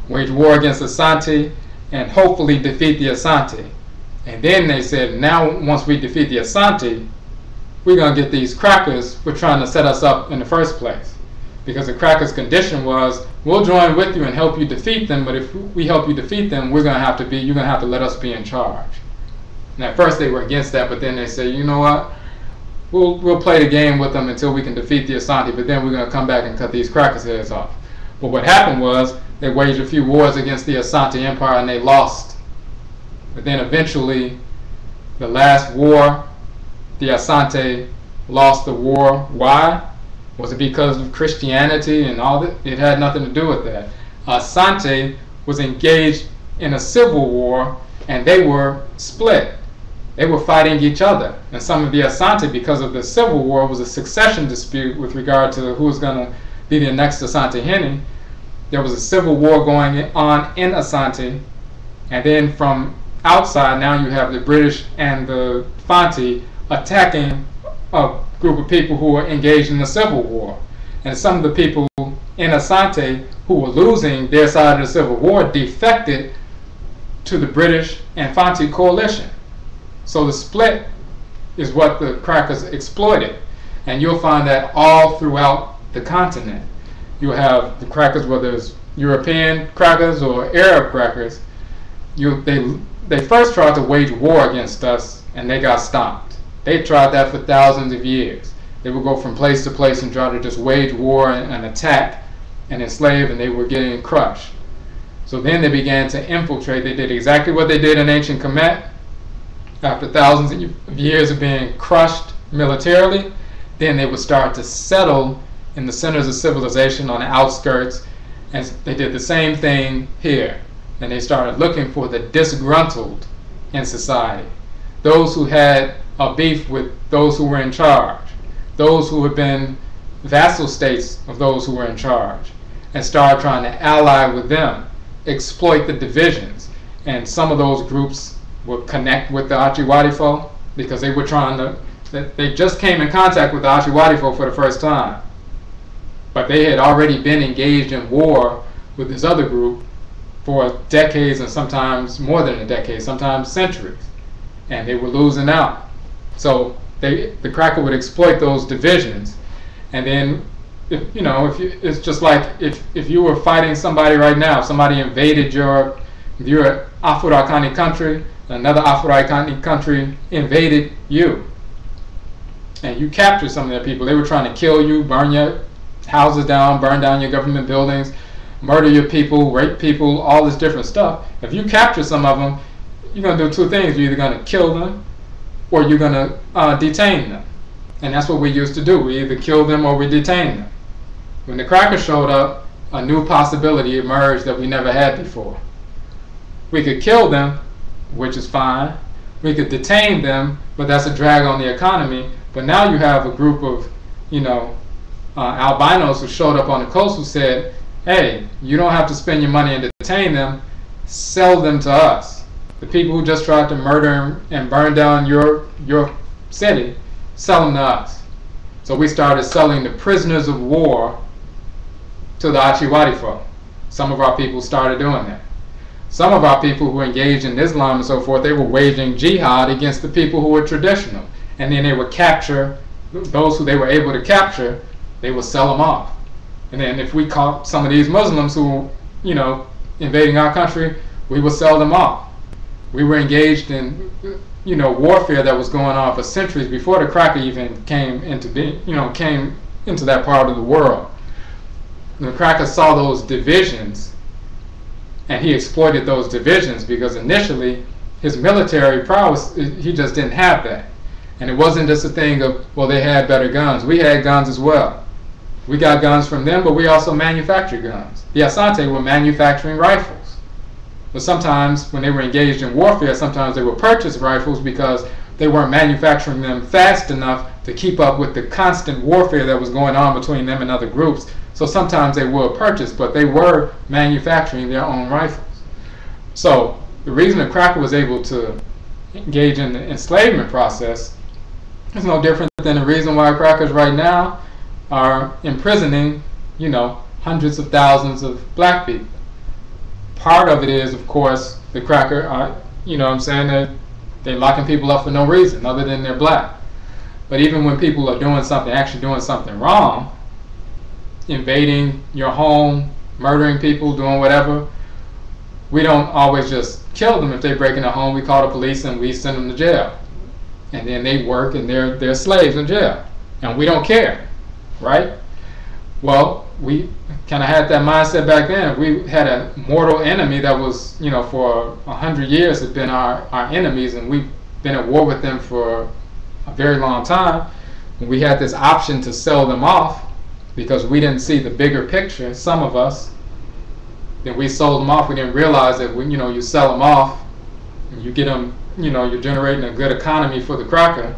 wage war against Asante, and hopefully defeat the Asante. And then they said, now once we defeat the Asante, we're going to get these crackers for trying to set us up in the first place. Because the crackers' condition was, we'll join with you and help you defeat them, but if we help you defeat them, you're going to have to let us be in charge. And at first they were against that, but then they said, you know what? We'll play the game with them until we can defeat the Asante, but then we're going to come back and cut these crackers' heads off. But what happened was, they waged a few wars against the Asante Empire and they lost. But then eventually, the last war, the Asante lost the war. Why? Was it because of Christianity and all that? It had nothing to do with that. Asante was engaged in a civil war and they were split. They were fighting each other. And some of the Asante, because of the civil war, was a succession dispute with regard to who was going to be the next Asante Hene. There was a civil war going on in Asante, and then from outside, now you have the British and the Fanti attacking a group of people who were engaged in the Civil War. And some of the people in Asante who were losing their side of the Civil War defected to the British and Fanti coalition. So the split is what the crackers exploited. And you'll find that all throughout the continent. You'll have the crackers, whether it's European crackers or Arab crackers. They first tried to wage war against us, and they got stopped. They tried that for thousands of years. They would go from place to place and try to just wage war and attack and enslave, and they were getting crushed. So then they began to infiltrate. They did exactly what they did in ancient Kemet. After thousands of years of being crushed militarily, then they would start to settle in the centers of civilization on the outskirts, and they did the same thing here. And they started looking for the disgruntled in society, those who had a beef with those who were in charge, those who had been vassal states of those who were in charge, and started trying to ally with them, exploit the divisions. And some of those groups would connect with the Odwirafo because they were trying to, they just came in contact with the Odwirafo for the first time. But they had already been engaged in war with this other group for decades, and sometimes more than a decade, sometimes centuries. And they were losing out. So the cracker would exploit those divisions. And then, it's just like if you were fighting somebody right now, somebody invaded your Afurakani country, another Afuraitkaitnit country invaded you, and you captured some of their people. They were trying to kill you, burn your houses down, burn down your government buildings, murder your people, rape people, all this different stuff. If you capture some of them, you're going to do two things. You're either going to kill them or you're going to detain them. And that's what we used to do. We either kill them or we detain them. When the cracker showed up, a new possibility emerged that we never had before. We could kill them, which is fine. We could detain them, but that's a drag on the economy. But now you have a group of, albinos who showed up on the coast who said, hey, you don't have to spend your money and detain them, sell them to us. The people who just tried to murder and burn down your city, sell them to us. So we started selling the prisoners of war to the Odwirafo. Some of our people started doing that. Some of our people who engaged in Islam and so forth, they were waging jihad against the people who were traditional. And then they would capture those who they were able to capture, they would sell them off. And then if we caught some of these Muslims who, invading our country, we would sell them off. We were engaged in, warfare that was going on for centuries before the cracker even came into being, came into that part of the world. And the cracker saw those divisions, and he exploited those divisions because initially his military prowess, he just didn't have that. And it wasn't just a thing of, well, they had better guns. We had guns as well. We got guns from them, but we also manufactured guns. The Asante were manufacturing rifles. But sometimes when they were engaged in warfare, sometimes they would purchase rifles because they weren't manufacturing them fast enough to keep up with the constant warfare that was going on between them and other groups. So sometimes they would purchase, but they were manufacturing their own rifles. So the reason the cracker was able to engage in the enslavement process is no different than the reason why crackers right now are imprisoning, hundreds of thousands of black people. Part of it is, of course, the cracker, that they're locking people up for no reason other than they're black. But even when people are doing something, actually doing something wrong, invading your home, murdering people, doing whatever, we don't always just kill them if they break in a home. We call the police and we send them to jail. And then they work and they're slaves in jail. And we don't care, right? Well, we kind of had that mindset back then. We had a mortal enemy that was, for 100 years had been our enemies, and we've been at war with them for a very long time. And we had this option to sell them off because we didn't see the bigger picture, some of us. Then we sold them off. We didn't realize that when you sell them off, and you get them, you're generating a good economy for the cracker,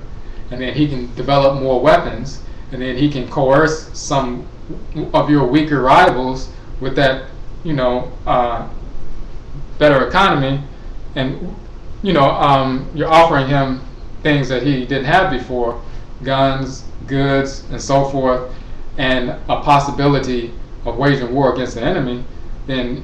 and then he can develop more weapons, and then he can coerce some of your weaker rivals with that, better economy, and you're offering him things that he didn't have before. guns, goods, and so forth, and a possibility of waging war against the enemy, then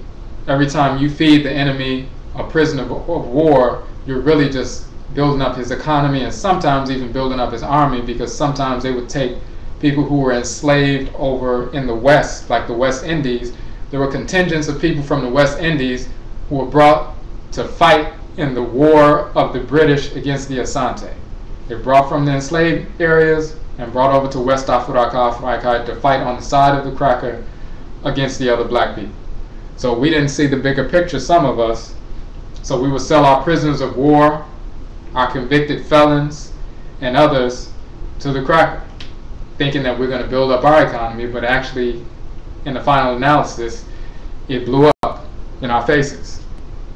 every time you feed the enemy a prisoner of war, you're really just building up his economy and sometimes even building up his army, because sometimes they would take people who were enslaved over in the West, like the West Indies. There were contingents of people from the West Indies who were brought to fight in the war of the British against the Asante. They brought from the enslaved areas and brought over to West AFURAKA, AFURAITKAIT, to fight on the side of the cracker against the other black people. So we didn't see the bigger picture, some of us. So we would sell our prisoners of war, our convicted felons, and others to the cracker, thinking that we're going to build up our economy, but actually, in the final analysis, it blew up in our faces.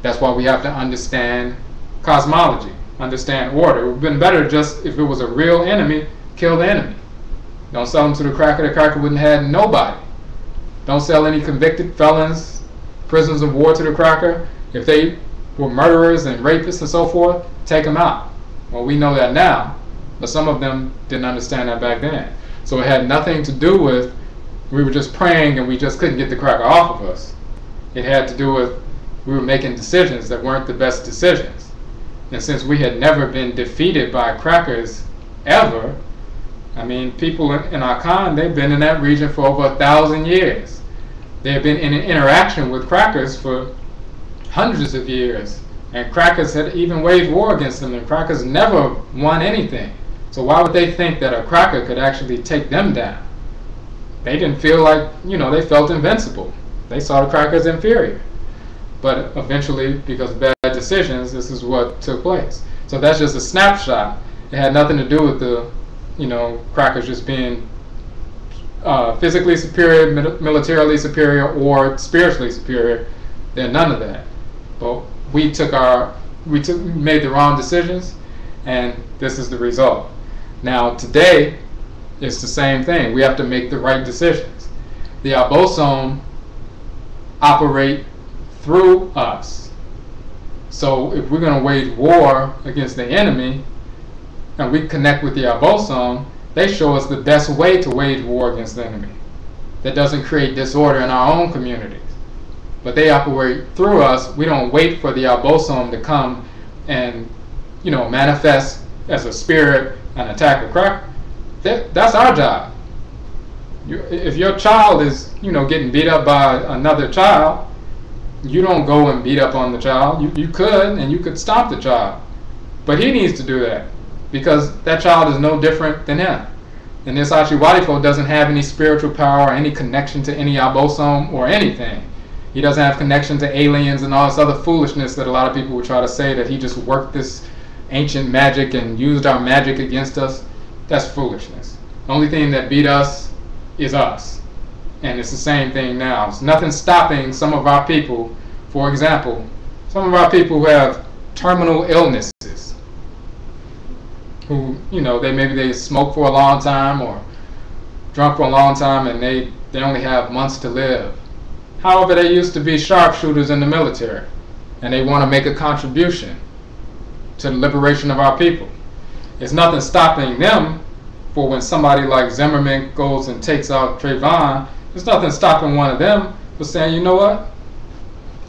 That's why we have to understand cosmology, understand order. It would have been better just if it was a real enemy, kill the enemy. Don't sell them to the cracker wouldn't have had nobody. Don't sell any convicted felons, prisoners of war to the cracker. If they were murderers and rapists and so forth, take them out. Well, we know that now, but some of them didn't understand that back then. So it had nothing to do with we were just praying and we just couldn't get the cracker off of us. It had to do with we were making decisions that weren't the best decisions. And since we had never been defeated by crackers ever, I mean, people in Akan, they've been in that region for over 1,000 years. They have been in an interaction with crackers for hundreds of years. And crackers had even waged war against them, and crackers never won anything. So why would they think that a cracker could actually take them down? They didn't feel like, they felt invincible. They saw the crackers inferior. But eventually, because of bad decisions, this is what took place. So that's just a snapshot. It had nothing to do with the, crackers just being physically superior, militarily superior, or spiritually superior. They're none of that. But we made the wrong decisions, and this is the result. Now today, it's the same thing. We have to make the right decisions. The Abosom operate through us. So if we're going to wage war against the enemy, and we connect with the Abosom, they show us the best way to wage war against the enemy that doesn't create disorder in our own communities. But they operate through us. We don't wait for the Abosom to come and manifest as a spirit and attack a cracker. That's our job. If your child is getting beat up by another child, you don't go and beat up on the child. You could, and you could stop the child, but he needs to do that because that child is no different than him. And this Odwirafo doesn't have any spiritual power or any connection to any Abosom or anything. He doesn't have connection to aliens and all this other foolishness that a lot of people would try to say, that he just worked this ancient magic and used our magic against us. That's foolishness. The only thing that beat us is us. And it's the same thing now. There's nothing stopping some of our people. For example, some of our people who have terminal illnesses, who, maybe they smoke for a long time or drunk for a long time, and they only have months to live. However, they used to be sharpshooters in the military, and they want to make a contribution to the liberation of our people. There's nothing stopping them for when somebody like Zimmerman goes and takes out Trayvon. There's nothing stopping one of them from saying, you know what?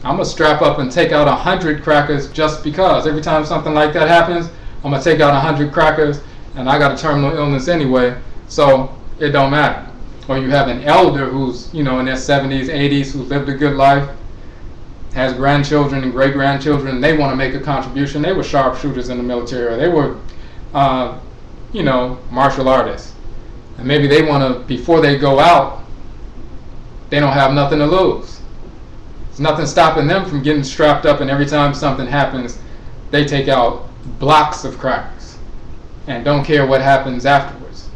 I'm going to strap up and take out 100 crackers just because. Every time something like that happens, I'm going to take out 100 crackers, and I got a terminal illness anyway, so it don't matter. Or you have an elder who's, in their 70s, 80s, who lived a good life, has grandchildren and great-grandchildren, and they want to make a contribution. They were sharpshooters in the military. They were, martial artists. And maybe they want to, before they go out, they don't have nothing to lose. There's nothing stopping them from getting strapped up, and every time something happens, they take out blocks of crackers and don't care what happens afterwards.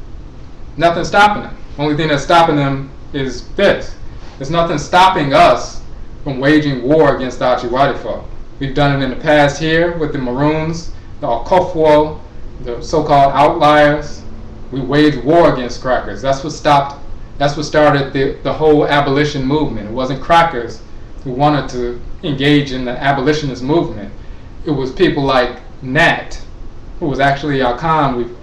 Nothing stopping them. Only thing that's stopping them is this. There's nothing stopping us from waging war against the Odwirafo. We've done it in the past here with the Maroons, the Akanfo, the so-called outliers. We waged war against crackers. That's what started the whole abolition movement. It wasn't crackers who wanted to engage in the abolitionist movement. It was people like Nat, who was actually Akan.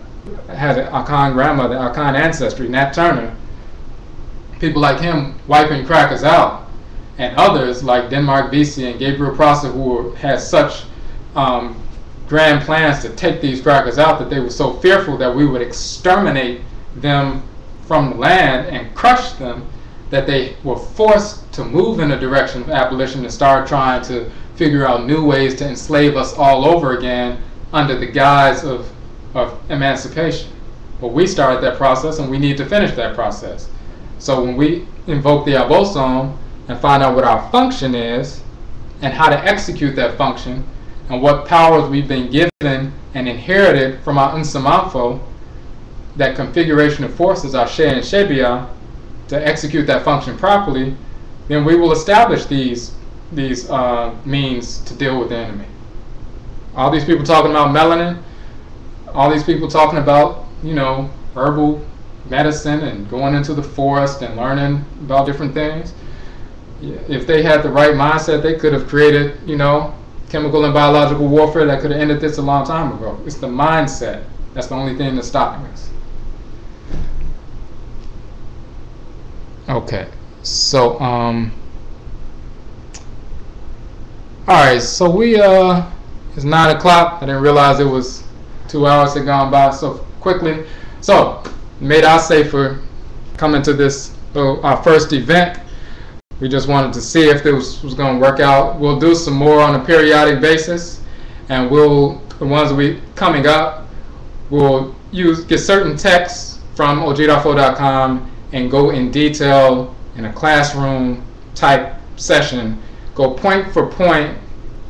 had an Akan grandmother, Akan ancestry, Nat Turner. People like him wiping crackers out, and others like Denmark Vesey and Gabriel Prosser, who had such grand plans to take these crackers out that they were so fearful that we would exterminate them from the land and crush them, that they were forced to move in the direction of abolition and start trying to figure out new ways to enslave us all over again under the guise of emancipation. But we started that process, and we need to finish that process. So when we invoke the Abosom and find out what our function is and how to execute that function and what powers we've been given and inherited from our Nsamanfo, that configuration of forces, our She and Shebia, to execute that function properly, then we will establish these means to deal with the enemy. All these people talking about melanin, all these people talking about, you know, herbal medicine and going into the forest and learning about different things. If they had the right mindset, they could have created, you know, chemical and biological warfare that could have ended this a long time ago. It's the mindset. That's the only thing that's stopping us. Okay, so alright, so we it's 9 o'clock. I didn't realize it was 2 hours had gone by so quickly. So made our safer coming to this our first event. We just wanted to see if this was going to work out. We'll do some more on a periodic basis, and the ones we coming up, we'll get certain texts from Odwirafo.com and go in detail in a classroom type session, go point for point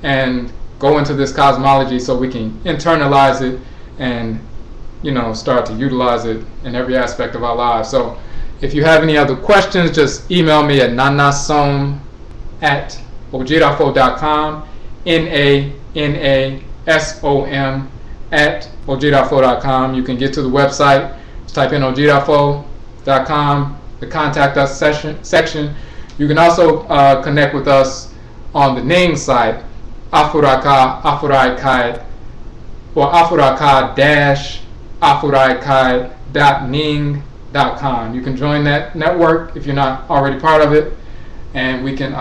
and go into this cosmology so we can internalize it and, you know, start to utilize it in every aspect of our lives. So if you have any other questions, just email me at nanasom@odwirafo.com, NANASOM@odwirafo.com. You can get to the website, just type in odwirafo.com, the contact us section. You can also connect with us on the Ning site, AFURAKA, AFURAITKAIT, or AFURAKA-AFURAITKAIT.ning.com. You can join that network if you're not already part of it, and we can,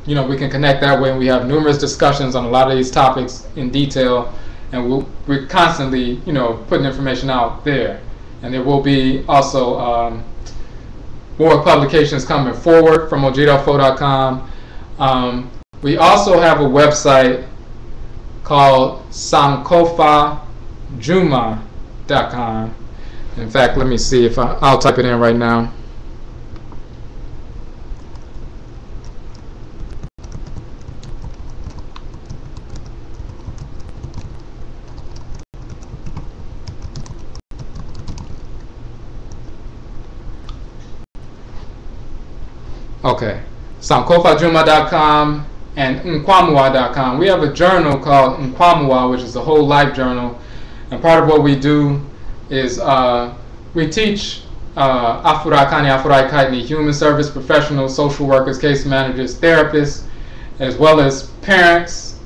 you know, we can connect that way. And we have numerous discussions on a lot of these topics in detail, and we're constantly, you know, putting information out there. And there will be also more publications coming forward from Odwirafo.com. We also have a website called SANKOFADWUMA.com. In fact, let me see if I'll type it in right now. Okay, SANKOFADWUMA.com and NKWAMUA.com. We have a journal called NKWAMUA, which is a whole life journal, and part of what we do is we teach Afurakani, Afuraitkaitnit, human service professionals, social workers, case managers, therapists, as well as parents,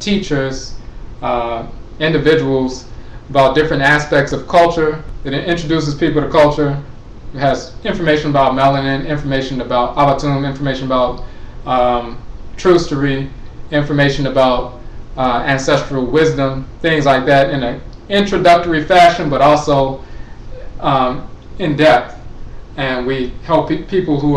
teachers, individuals, about different aspects of culture. It introduces people to culture. It has information about melanin, information about Abatum, information about trustery, information about ancestral wisdom, things like that in an introductory fashion, but also in depth. And we help people who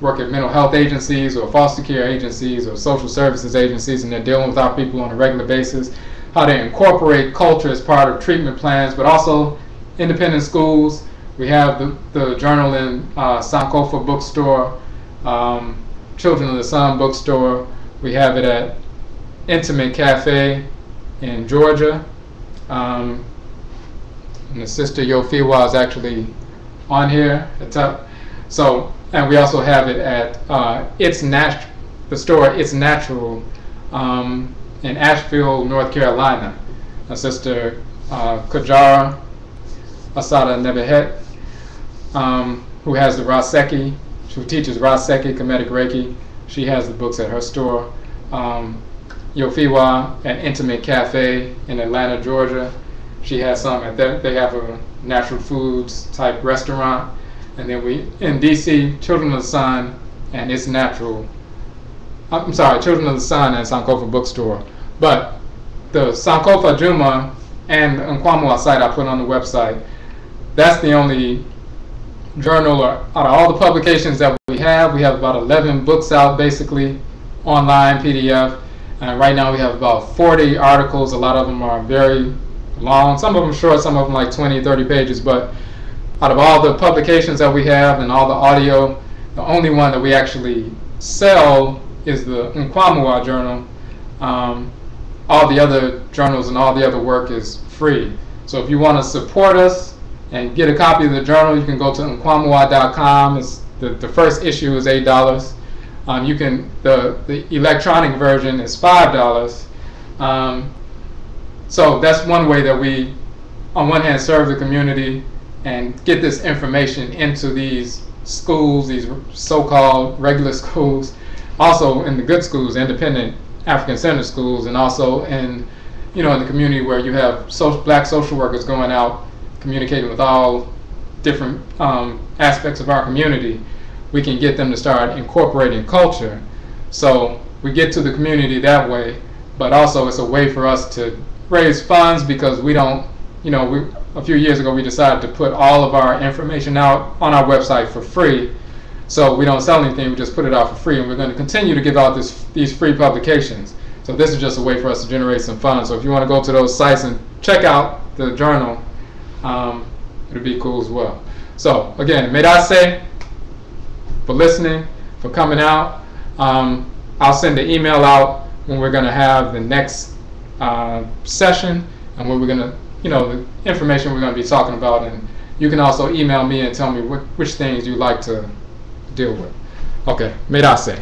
work at mental health agencies or foster care agencies or social services agencies, and they're dealing with our people on a regular basis, how to incorporate culture as part of treatment plans, but also independent schools. We have the journal in Sankofa bookstore, Children of the Sun bookstore. We have it at Intimate Cafe in Georgia. And the sister Yofiwa is actually on here at the top. So, and we also have it at the store It's Natural in Asheville, North Carolina. My sister Kajara Asada Nebehet, who has the Raseki, who teaches Raseki, Kemetic Reiki. She has the books at her store. Yofiwa at Intimate Cafe in Atlanta, Georgia. She has some at that. They have a natural foods type restaurant. And then we, in DC, Children of the Sun and It's Natural. I'm sorry, Children of the Sun and Sankofa Bookstore. But the SANKOFADWUMA and the NKWAMUA site I put on the website, that's the only journal, out of all the publications that we have about 11 books out, basically, online, PDF. And right now we have about 40 articles. A lot of them are very long, some of them short, some of them like 20, 30 pages. But out of all the publications that we have and all the audio, the only one that we actually sell is the NKWAMUA journal. All the other journals and all the other work is free. So if you want to support us and get a copy of the journal, you can go to NKWAMUA.com. The first issue is $8. You can the electronic version is $5. So that's one way that we, on one hand, serve the community and get this information into these schools, these so-called regular schools, also in the good schools, independent African-centered schools, and also in, in the community where you have black social workers going out communicating with all different aspects of our community. We can get them to start incorporating culture. So we get to the community that way, but also it's a way for us to raise funds, because we don't, a few years ago we decided to put all of our information out on our website for free. So we don't sell anything, we just put it out for free, and we're going to continue to give out these free publications. So this is just a way for us to generate some funds. So if you want to go to those sites and check out the journal, it'll be cool as well. So again, Medase, for listening, for coming out. I'll send the email out when we're going to have the next session, and when we're going to, the information we're going to be talking about. And you can also email me and tell me which things you'd like to deal with. Okay, Medase.